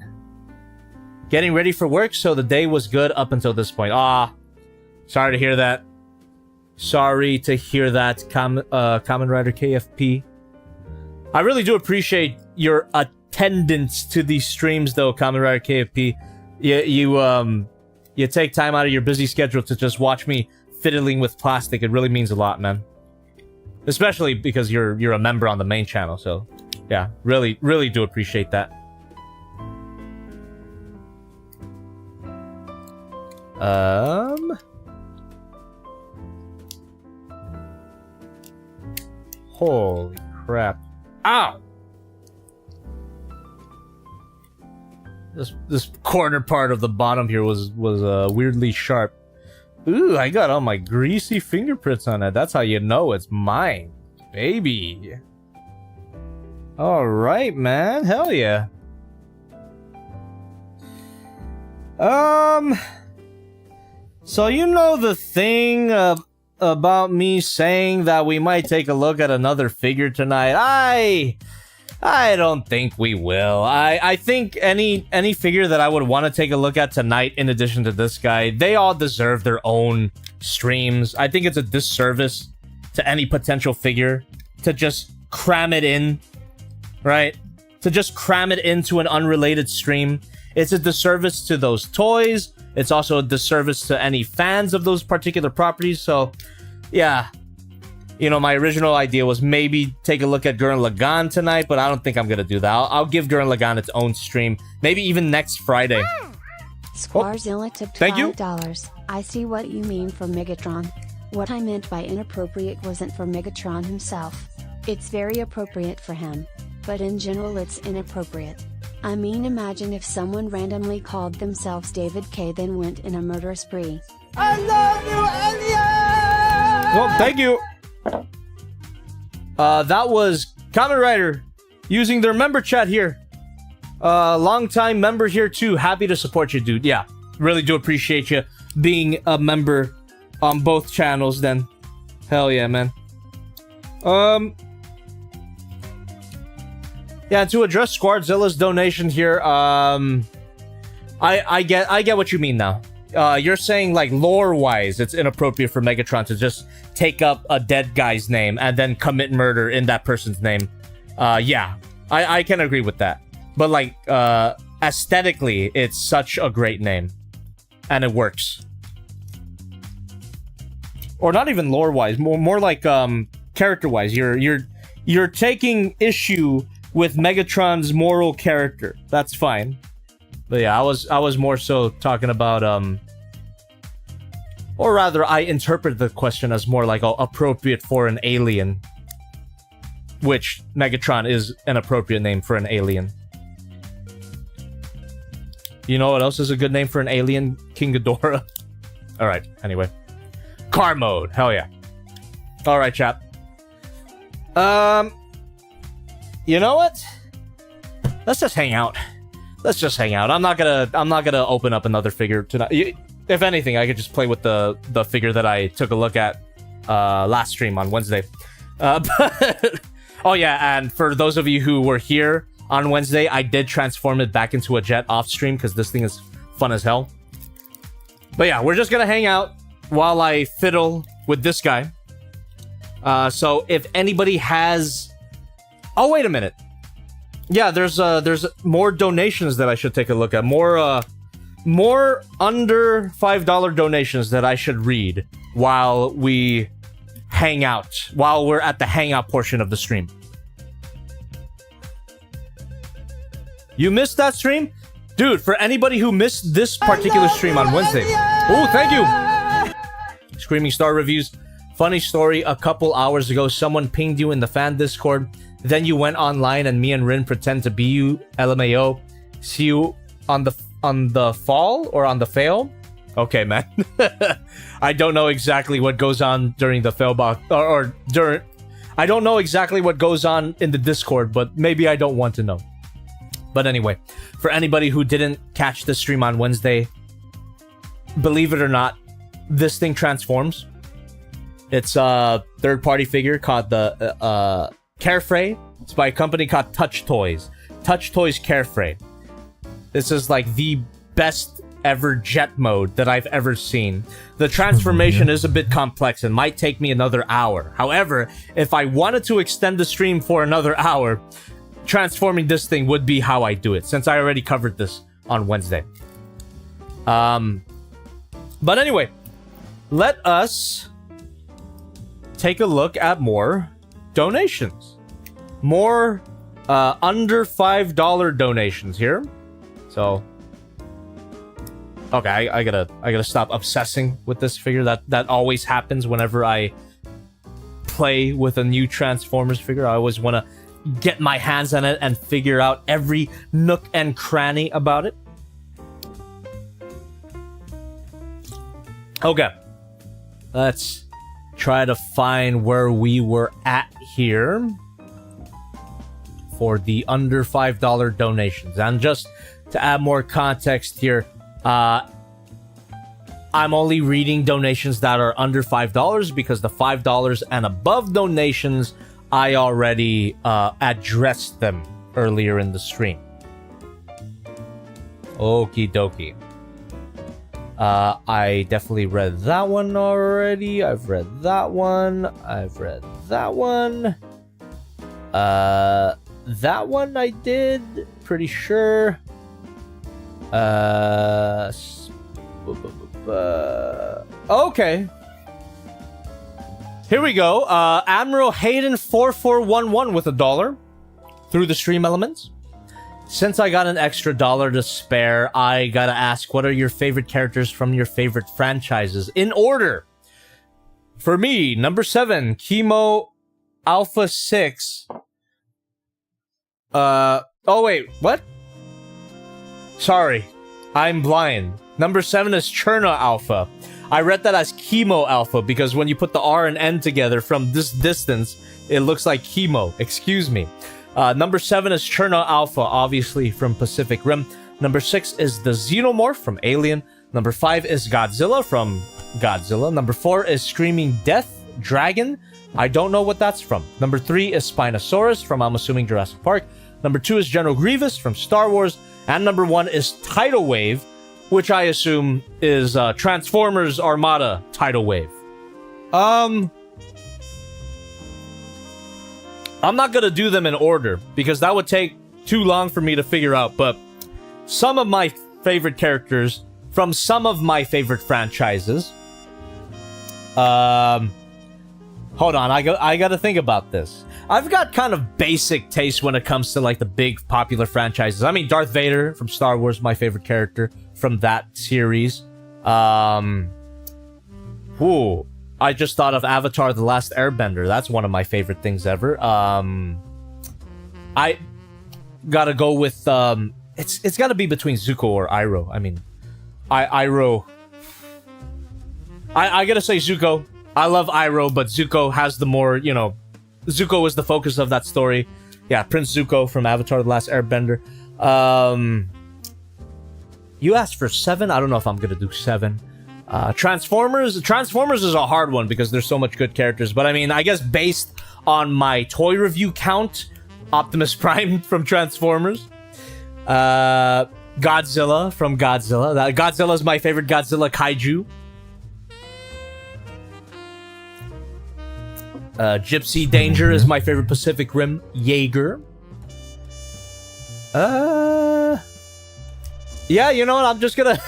Getting ready for work, so the day was good up until this point. Sorry to hear that. Sorry to hear that, Kamen Rider KFP. I really do appreciate your attendance to these streams, though, Kamen Rider KFP. You take time out of your busy schedule to just watch me fiddling with plastic. It really means a lot, man. Especially because you're a member on the main channel, so yeah, really do appreciate that. Holy crap. Ow! This corner part of the bottom here was weirdly sharp. Ooh, I got all my greasy fingerprints on it. That's how you know it's mine, baby. All right, man. Hell yeah. So you know the thing about me saying that we might take a look at another figure tonight? I don't think we will. I think any figure that I would want to take a look at tonight, in addition to this guy, they all deserve their own streams. I think it's a disservice to any potential figure to just cram it in, right? To just cram it into an unrelated stream. It's a disservice to those toys. It's also a disservice to any fans of those particular properties. So, yeah. You know, my original idea was maybe take a look at Gurren Lagann tonight, but I don't think I'm going to do that. I'll give Gurren Lagann its own stream. Maybe even next Friday. Squarzilla tipped Thank you. $5. I see what you mean for Megatron. What I meant by inappropriate wasn't for Megatron himself. It's very appropriate for him. But in general it's inappropriate. I mean, imagine if someone randomly called themselves David K then went in a murder spree. I love you, Elliot! Well, thank you. That was Kamen Rider using their member chat here. Long-time member here too. Happy to support you, dude. Yeah, really do appreciate you being a member on both channels then. Hell yeah, man. Yeah, to address Squardzilla's donation here, I get what you mean now. You're saying, like, lore-wise, it's inappropriate for Megatron to just take up a dead guy's name and then commit murder in that person's name. Yeah, I can agree with that. But, like, aesthetically, it's such a great name. And it works. Or not even lore-wise, more like, character-wise. You're taking issue with Megatron's moral character. That's fine. But yeah, I was more so talking about, or rather, I interpret the question as more like appropriate for an alien. Which Megatron is an appropriate name for an alien. You know what else is a good name for an alien? King Ghidorah. Alright, anyway. Car mode, hell yeah. Alright, chap. You know what? Let's just hang out. Let's just hang out. I'm not gonna open up another figure tonight. If anything, I could just play with the figure that I took a look at last stream on Wednesday. But oh yeah, and for those of you who were here on Wednesday, I did transform it back into a jet off stream because this thing is fun as hell. But yeah, we're just gonna hang out while I fiddle with this guy. So if anybody has... Oh, wait a minute. Yeah, there's more donations that I should take a look at. More under $5 donations that I should read while we hang out, while we're at the hangout portion of the stream. You missed that stream? Dude, for anybody who missed this particular stream on Wednesday. Oh, thank you! Screaming Star Reviews. Funny story, a couple hours ago, someone pinged you in the fan Discord. Then you went online and me and Rin pretend to be you. LMAO. See you on the fall or on the fail? Okay, man. I don't know exactly what goes on during the fail box or during... I don't know exactly what goes on in the Discord, but maybe I don't want to know. But anyway, for anybody who didn't catch the stream on Wednesday, believe it or not, this thing transforms. It's a third-party figure called the Carefree. It's by a company called Touch Toys. Touch Toys Carefree. This is like the best ever jet mode that I've ever seen. The transformation is a bit complex and might take me another hour. However, if I wanted to extend the stream for another hour, transforming this thing would be how I do it, since I already covered this on Wednesday. But anyway, let us take a look at more donations. More under $5 donations here. So okay, I gotta stop obsessing with this figure. That always happens whenever I play with a new Transformers figure. I always want to get my hands on it and figure out every nook and cranny about it. Okay, let's try to find where we were at here for the under $5 donations. And just to add more context here, I'm only reading donations that are under $5 because the $5 and above donations, I already addressed them earlier in the stream. Okie dokie. I definitely read that one already. I've read that one. I've read that one. That one I did. Pretty sure. Okay. Here we go. Admiral Hayden 4411 with $1 through the stream elements. Since I got an extra $1 to spare, I gotta ask, what are your favorite characters from your favorite franchises? In order. For me, number 7, Chemo Alpha 6. Oh wait, what? Sorry, I'm blind. Number 7 is Cherno Alpha. I read that as Chemo Alpha because when you put the R and N together from this distance, it looks like chemo. Excuse me. Number 7 is Cherno Alpha, obviously from Pacific Rim. Number 6 is the Xenomorph from Alien. Number 5 is Godzilla from Godzilla. Number 4 is Screaming Death Dragon. I don't know what that's from. Number 3 is Spinosaurus from, I'm assuming, Jurassic Park. Number 2 is General Grievous from Star Wars. And number 1 is Tidal Wave, which I assume is Transformers Armada Tidal Wave. I'm not gonna do them in order because that would take too long for me to figure out, but some of my favorite characters from some of my favorite franchises. Hold on, I gotta think about this. I've got kind of basic taste when it comes to like the big popular franchises. I mean, Darth Vader from Star Wars, my favorite character from that series. I just thought of Avatar: The Last Airbender. That's one of my favorite things ever. I gotta go with it's gotta be between Zuko or Iroh. I mean, Iroh. I gotta say Zuko. I love Iroh, but Zuko has the more, you know, Zuko is the focus of that story. Yeah, Prince Zuko from Avatar: The Last Airbender. You asked for 7. I don't know if I'm gonna do 7. Transformers is a hard one because there's so much good characters, but I mean, I guess based on my toy review count, Optimus Prime from Transformers, Godzilla from Godzilla. Godzilla is my favorite Godzilla kaiju. Gypsy Danger is my favorite Pacific Rim Jaeger. Yeah, you know what? I'm just gonna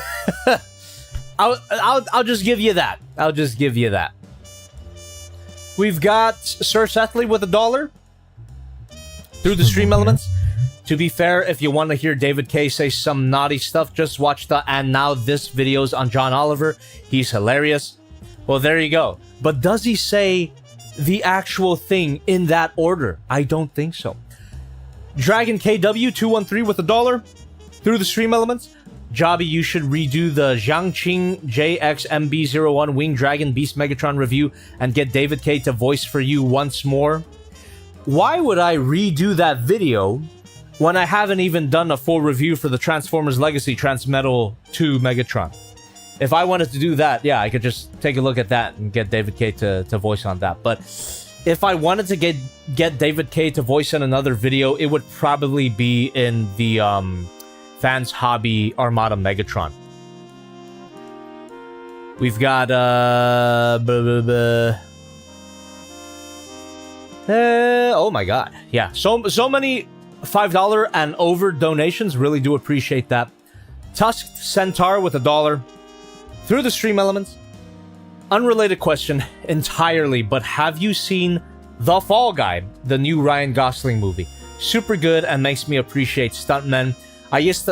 I'll just give you that. I'll just give you that. We've got Sir Sethley with $1 through the stream elements. To be fair, if you want to hear David K say some naughty stuff, just watch the And Now This videos on John Oliver. He's hilarious. Well, there you go. But does he say the actual thing in that order? I don't think so. Dragon KW213 with $1 through the stream elements. Jobby, you should redo the Jiangqing JXMB01 Wing Dragon Beast Megatron review and get David K to voice for you once more. Why would I redo that video when I haven't even done a full review for the Transformers Legacy Transmetal 2 Megatron? If I wanted to do that, yeah, I could just take a look at that and get David K to voice on that. But if I wanted to get David K to voice in another video, it would probably be in the Fans Hobby Armada Megatron. We've got oh my god. Yeah, so many $5 and over donations. Really do appreciate that. Tusked Centaur with $1 through the stream elements. Unrelated question entirely, but have you seen The Fall Guy, the new Ryan Gosling movie? Super good and makes me appreciate stuntmen. I used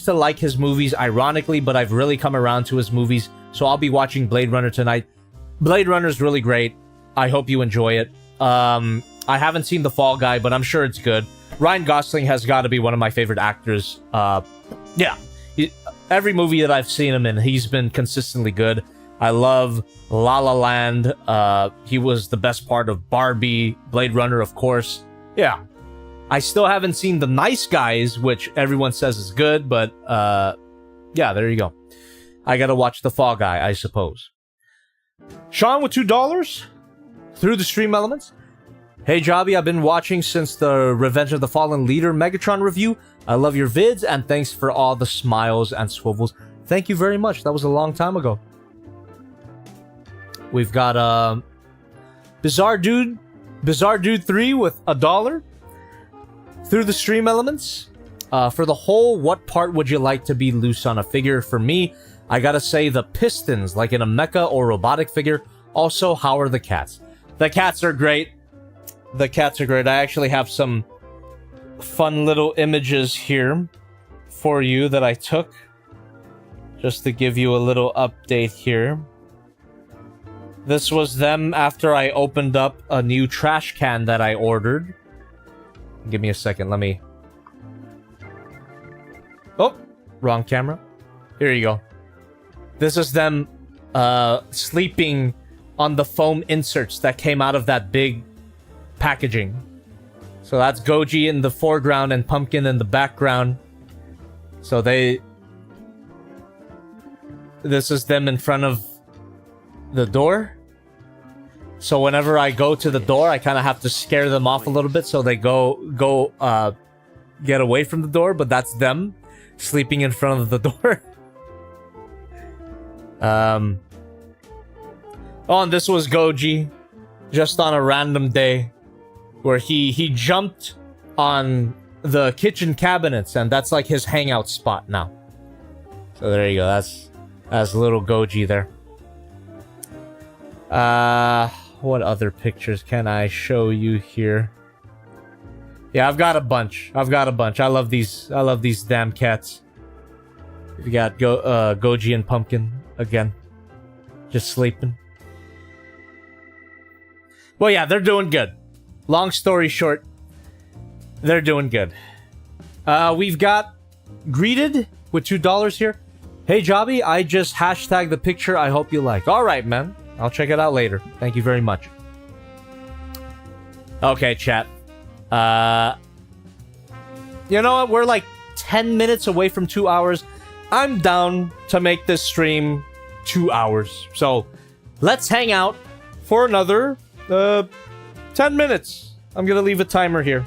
to like his movies ironically, but I've really come around to his movies, so I'll be watching Blade Runner tonight. Blade Runner's really great. I hope you enjoy it. I haven't seen The Fall Guy, but I'm sure it's good. Ryan Gosling has got to be one of my favorite actors. Yeah. Every movie that I've seen him in, he's been consistently good. I love La La Land. He was the best part of Barbie. Blade Runner, of course. Yeah. I still haven't seen The Nice Guys, which everyone says is good, but yeah, there you go. I gotta watch The Fall Guy, I suppose. Sean with $2 through the stream elements. Hey Jobby, I've been watching since the Revenge of the Fallen Leader Megatron review. I love your vids, and thanks for all the smiles and swivels. Thank you very much. That was a long time ago. We've got Bizarre Dude 3 with $1 through the stream elements. For the whole, what part would you like to be loose on a figure? For me, I gotta say the pistons, like in a mecha or robotic figure. Also, how are the cats? The cats are great. The cats are great. I actually have some fun little images here for you that I took, just to give you a little update here. This was them after I opened up a new trash can that I ordered. Give me a second, let me... Oh, wrong camera. Here you go. This is them sleeping on the foam inserts that came out of that big packaging. So that's Goji in the foreground and Pumpkin in the background. So this is them in front of the door. So whenever I go to the door, I kind of have to scare them off a little bit so they go get away from the door, but that's them sleeping in front of the door. Oh, and this was Goji, just on a random day, where he jumped on the kitchen cabinets, and that's like his hangout spot now. So there you go. That's little Goji there. What other pictures can I show you here? Yeah, I've got a bunch. I love these damn cats. We got Goji and Pumpkin again, just sleeping. Well, yeah, they're doing good. Long story short, they're doing good. We've got Greeted with $2 here. Hey, Jobby, I just hashtagged the picture. I hope you like. All right, man. I'll check it out later. Thank you very much. Okay, chat. You know what? We're like 10 minutes away from 2 hours. I'm down to make this stream 2 hours. So, let's hang out for another 10 minutes. I'm gonna leave a timer here.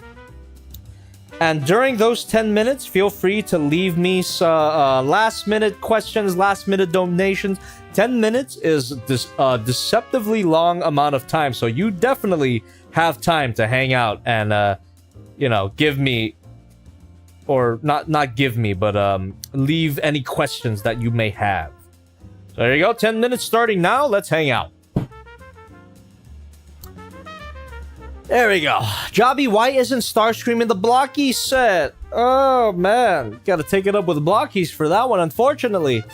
And during those 10 minutes, feel free to leave me last-minute questions, last-minute donations. 10 minutes is a deceptively long amount of time, so you definitely have time to hang out and, you know, give me, or not give me, but leave any questions that you may have. So there you go, 10 minutes starting now. Let's hang out. There we go. Jobby, why isn't Starscream in the Blocky set? Oh, man. Gotta take it up with Blockies for that one, unfortunately.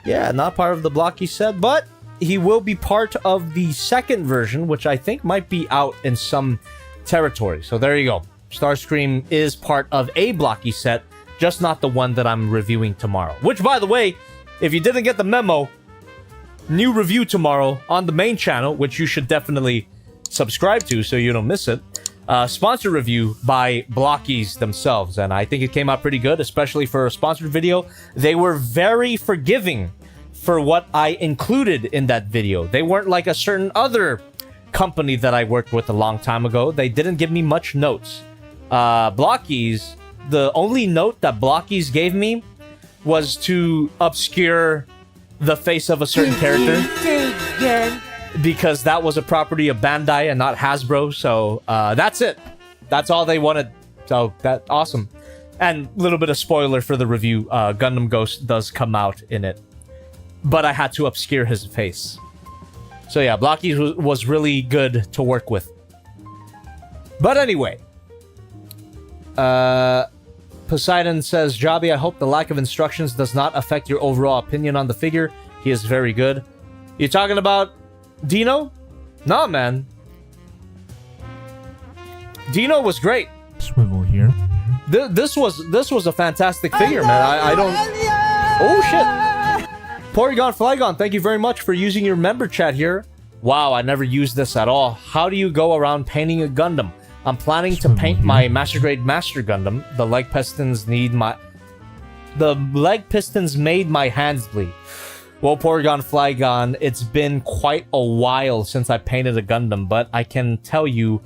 Yeah, not part of the Blocky set, but he will be part of the second version, which I think might be out in some territory. So there you go. Starscream is part of a Blocky set, just not the one that I'm reviewing tomorrow. Which, by the way, if you didn't get the memo, new review tomorrow on the main channel, which you should definitely subscribe to so you don't miss it. Sponsor review by Blockies themselves, and I think it came out pretty good, especially for a sponsored video. They were very forgiving for what I included in that video. They weren't like a certain other company that I worked with a long time ago. They didn't give me much notes. Blockies, the only note that Blockies gave me was to obscure the face of a certain character. Because that was a property of Bandai and not Hasbro, so that's it. That's all they wanted. So that's awesome. And a little bit of spoiler for the review, Gundam Ghost does come out in it. But I had to obscure his face. So yeah, Blocky was really good to work with. But anyway. Poseidon says, Jobby, I hope the lack of instructions does not affect your overall opinion on the figure. He is very good. You talking about Dino? Nah, man. Dino was great. Swivel here. This was a fantastic figure, man. I don't. Oh shit! Porygon Flygon, thank you very much for using your member chat here. Wow, I never used this at all. How do you go around painting a Gundam? I'm planning to paint my Master Grade Master Gundam. The leg pistons made my hands bleed. Well, Porygon Flygon, it's been quite a while since I painted a Gundam, but I can tell you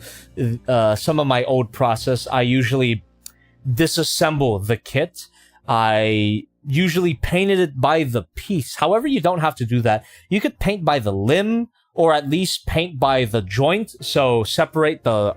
some of my old process. I usually disassemble the kit. I usually painted it by the piece. However, you don't have to do that. You could paint by the limb, or at least paint by the joint. So separate the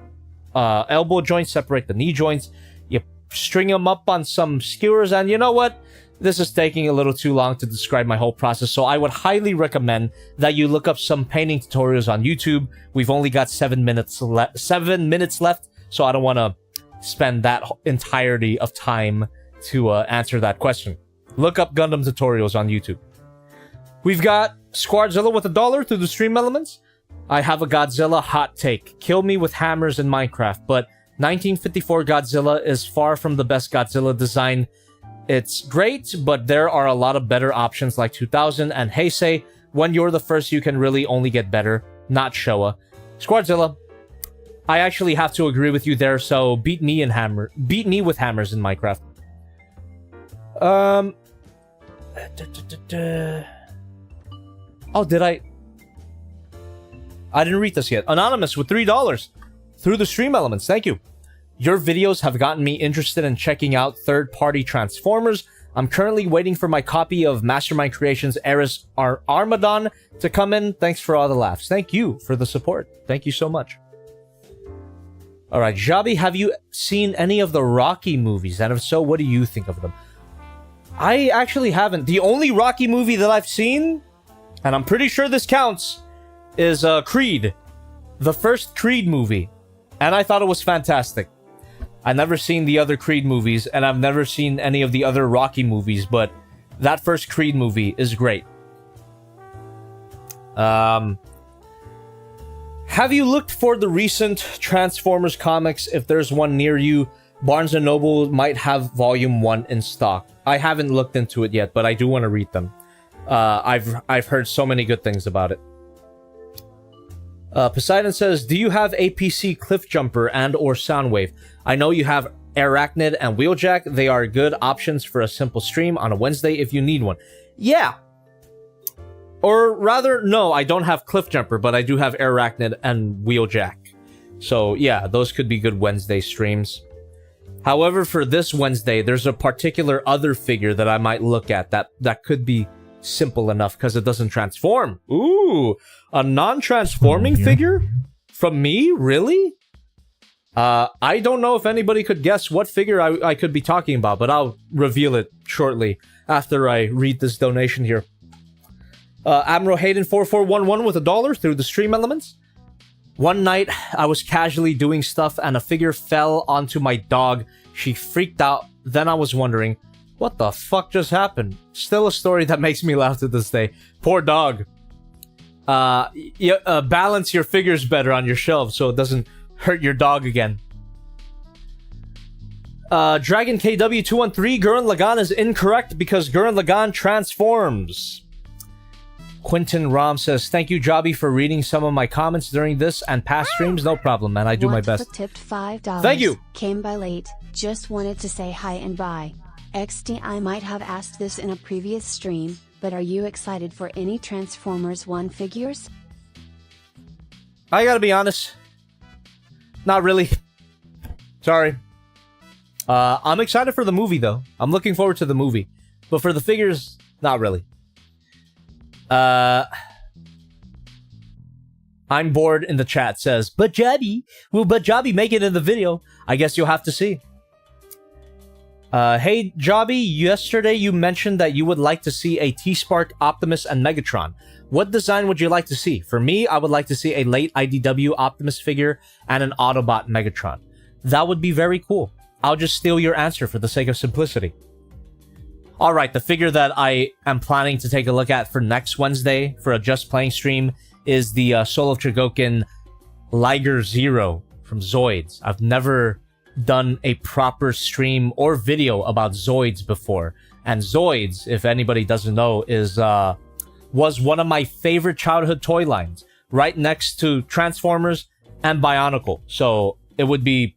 elbow joints, separate the knee joints. You string them up on some skewers, and you know what? This is taking a little too long to describe my whole process, so I would highly recommend that you look up some painting tutorials on YouTube. We've only got 7 minutes left, so I don't want to spend that entirety of time to answer that question. Look up Gundam tutorials on YouTube. We've got Squadzilla with $1 through the stream elements. I have a Godzilla hot take. Kill me with hammers in Minecraft, but 1954 Godzilla is far from the best Godzilla design. It's great, but there are a lot of better options like 2000 and Heisei. When you're the first, you can really only get better, not Showa. Squadzilla, I actually have to agree with you there, so beat me with hammers in Minecraft. Oh, did I didn't read this yet. Anonymous with $3 through the stream elements. Thank you. Your videos have gotten me interested in checking out third-party Transformers. I'm currently waiting for my copy of Mastermind Creations' Eris Armadon to come in. Thanks for all the laughs. Thank you for the support. Thank you so much. Alright, Jabi, have you seen any of the Rocky movies? And if so, what do you think of them? I actually haven't. The only Rocky movie that I've seen, and I'm pretty sure this counts, is Creed. The first Creed movie. And I thought it was fantastic. I've never seen the other Creed movies, and I've never seen any of the other Rocky movies, but that first Creed movie is great. Have you looked for the recent Transformers comics? If there's one near you, Barnes & Noble might have Volume 1 in stock. I haven't looked into it yet, but I do want to read them. I've heard so many good things about it. Poseidon says, do you have APC Cliffjumper and or Soundwave? I know you have Arachnid and Wheeljack. They are good options for a simple stream on a Wednesday if you need one. Yeah. Or rather, no, I don't have Cliffjumper, but I do have Arachnid and Wheeljack. So yeah, those could be good Wednesday streams. However, for this Wednesday, there's a particular other figure that I might look at that could be simple enough because it doesn't transform. Ooh, a non-transforming figure? From me? Really? I don't know if anybody could guess what figure I could be talking about, but I'll reveal it shortly after I read this donation here. Admiral Hayden 4411 with $1 through the stream elements. One night, I was casually doing stuff and a figure fell onto my dog. She freaked out. Then I was wondering, what the fuck just happened? Still a story that makes me laugh to this day. Poor dog. Balance your figures better on your shelves so it doesn't hurt your dog again. Dragon KW213, Gurren Lagann is incorrect because Gurren Lagann transforms. Quentin Rom says, thank you, Jabi, for reading some of my comments during this and past streams. No problem, man. I do my best. Tipped $5. Thank you. Came by late. Just wanted to say hi and bye. XD, I might have asked this in a previous stream, but are you excited for any Transformers 1 figures? I gotta be honest. Not really. Sorry. I'm excited for the movie, though. I'm looking forward to the movie. But for the figures, not really. I'm bored in the chat says, but Jabi, will but Jabi make it in the video? I guess you'll have to see. Hey Jabi, yesterday you mentioned that you would like to see a T-Spark, Optimus, and Megatron. What design would you like to see? For me, I would like to see a late IDW Optimus figure and an Autobot Megatron. That would be very cool. I'll just steal your answer for the sake of simplicity. Alright, the figure that I am planning to take a look at for next Wednesday for a Just Playing stream is the Soul of Chogokin Liger Zero from Zoids. I've never done a proper stream or video about Zoids before. And Zoids, if anybody doesn't know, was one of my favorite childhood toy lines, right next to Transformers and Bionicle. So it would be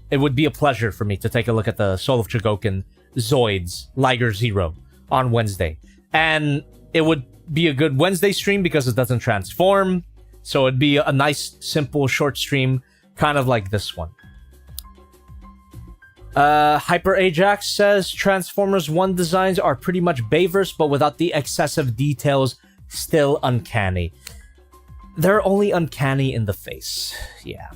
a pleasure for me to take a look at the Soul of Chogokin Zoids Liger Zero on Wednesday. And it would be a good Wednesday stream because it doesn't transform. So it'd be a nice, simple, short stream, kind of like this one. Hyper Ajax says Transformers 1 designs are pretty much Bayverse, but without the excessive details, still uncanny. They're only uncanny in the face. Yeah.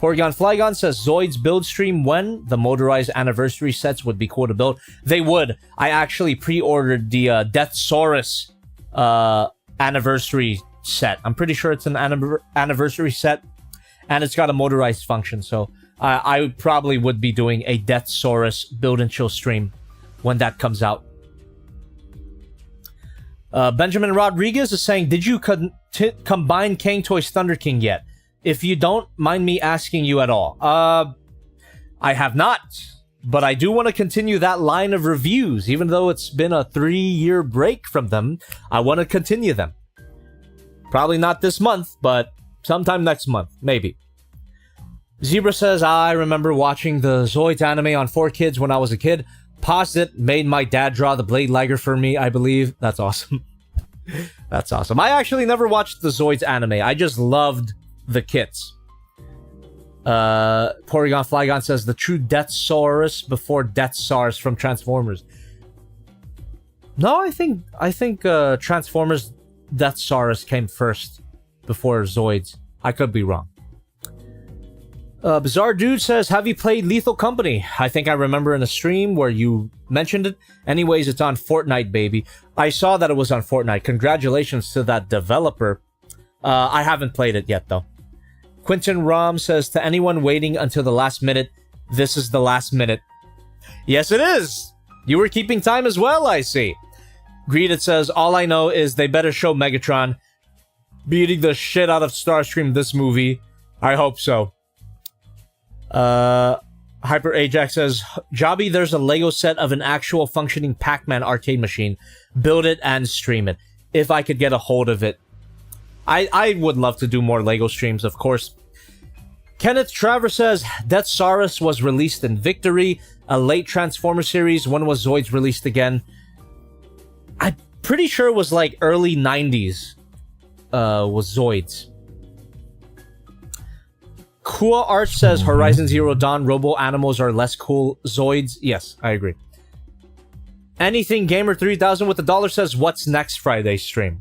Porygon Flygon says Zoids build stream when the motorized anniversary sets would be cool to build. They would. I actually pre-ordered the Deathsaurus anniversary set. I'm pretty sure it's an anniversary set, and it's got a motorized function, so I probably would be doing a Deathsaurus build and chill stream when that comes out. Benjamin Rodriguez is saying, did you combine King Toys Thunder King yet? If you don't mind me asking you at all. I have not, but I do want to continue that line of reviews. Even though it's been a 3-year break from them, I want to continue them. Probably not this month, but sometime next month, maybe. Zebra says, I remember watching the Zoids anime on 4Kids when I was a kid. Paused it, made my dad draw the Blade Liger for me, I believe. That's awesome. That's awesome. I actually never watched the Zoids anime. I just loved the kits. Porygon Flygon says the true Deathsaurus before Deathsars from Transformers. No, I think Transformers Deathsaurus came first before Zoids. I could be wrong. Bizarre Dude says, have you played Lethal Company? I think I remember in a stream where you mentioned it. Anyways, it's on Fortnite, baby. I saw that it was on Fortnite. Congratulations to that developer. I haven't played it yet, though. Quentin Rom says, to anyone waiting until the last minute, this is the last minute. Yes, it is! You were keeping time as well, I see. Greeted says, all I know is they better show Megatron beating the shit out of Starscream this movie. I hope so. Hyper Ajax says, Jobby, there's a Lego set of an actual functioning Pac-Man arcade machine. Build it and stream it. If I could get a hold of it. I would love to do more Lego streams, of course. Kenneth Travers says, Deathsaurus was released in Victory, a late Transformer series. When was Zoids released again? I'm pretty sure it was like early 90s. Was Zoids. Cool Art says, Horizon Zero Dawn Robo Animals are less cool Zoids. Yes, I agree. Anything Gamer 3000 with $1 says, what's next Friday stream?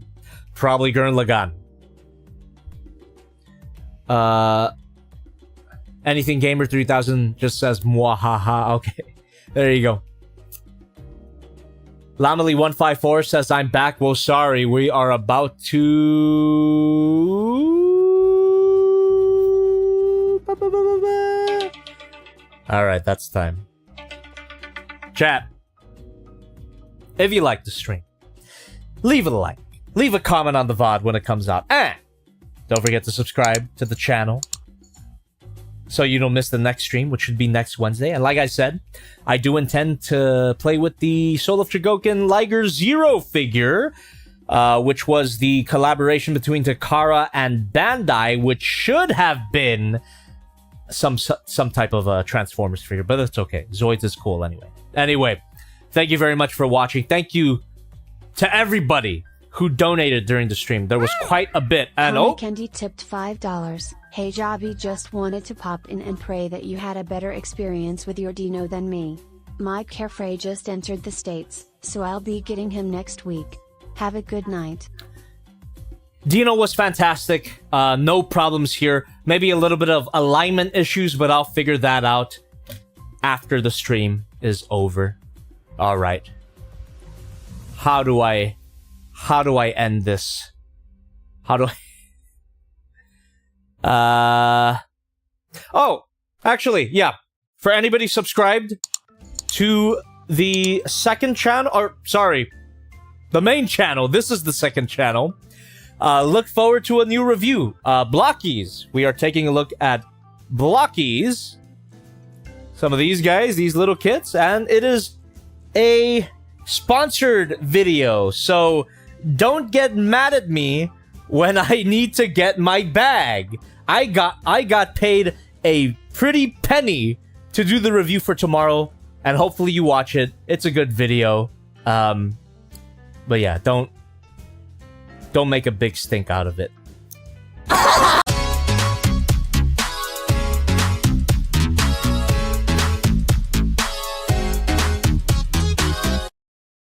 Probably Gurren Lagann. Anything Gamer 3000 just says, mwahaha. Okay, there you go. Lamely154 says, I'm back. Well, sorry, we are about to... Alright, that's time. Chat. If you like the stream, leave a like. Leave a comment on the VOD when it comes out. And don't forget to subscribe to the channel so you don't miss the next stream, which should be next Wednesday. And like I said, I do intend to play with the Soul of Chogokin Liger Zero figure, which was the collaboration between Takara and Bandai, which should have been some type of a Transformers figure, but it's okay. Zoids is cool anyway. Anyway, thank you very much for watching. Thank you to everybody who donated during the stream. There was quite a bit. And Tommy Kendi tipped $5. Hey Jobby, just wanted to pop in and pray that you had a better experience with your Dino than me. Mike Carefrey just entered the States, so I'll be getting him next week. Have a good night. Dino was fantastic. No problems here. Maybe a little bit of alignment issues, but I'll figure that out after the stream is over. All right. How do I end this? How do I... Oh, actually, yeah. For anybody subscribed to the second channel, or sorry, the main channel. This is the second channel. Look forward to a new review. Blockies. We are taking a look at Blockies. Some of these guys, these little kits, and it is a sponsored video. So don't get mad at me when I need to get my bag. I got paid a pretty penny to do the review for tomorrow, and hopefully you watch it. It's a good video. But yeah, don't make a big stink out of it.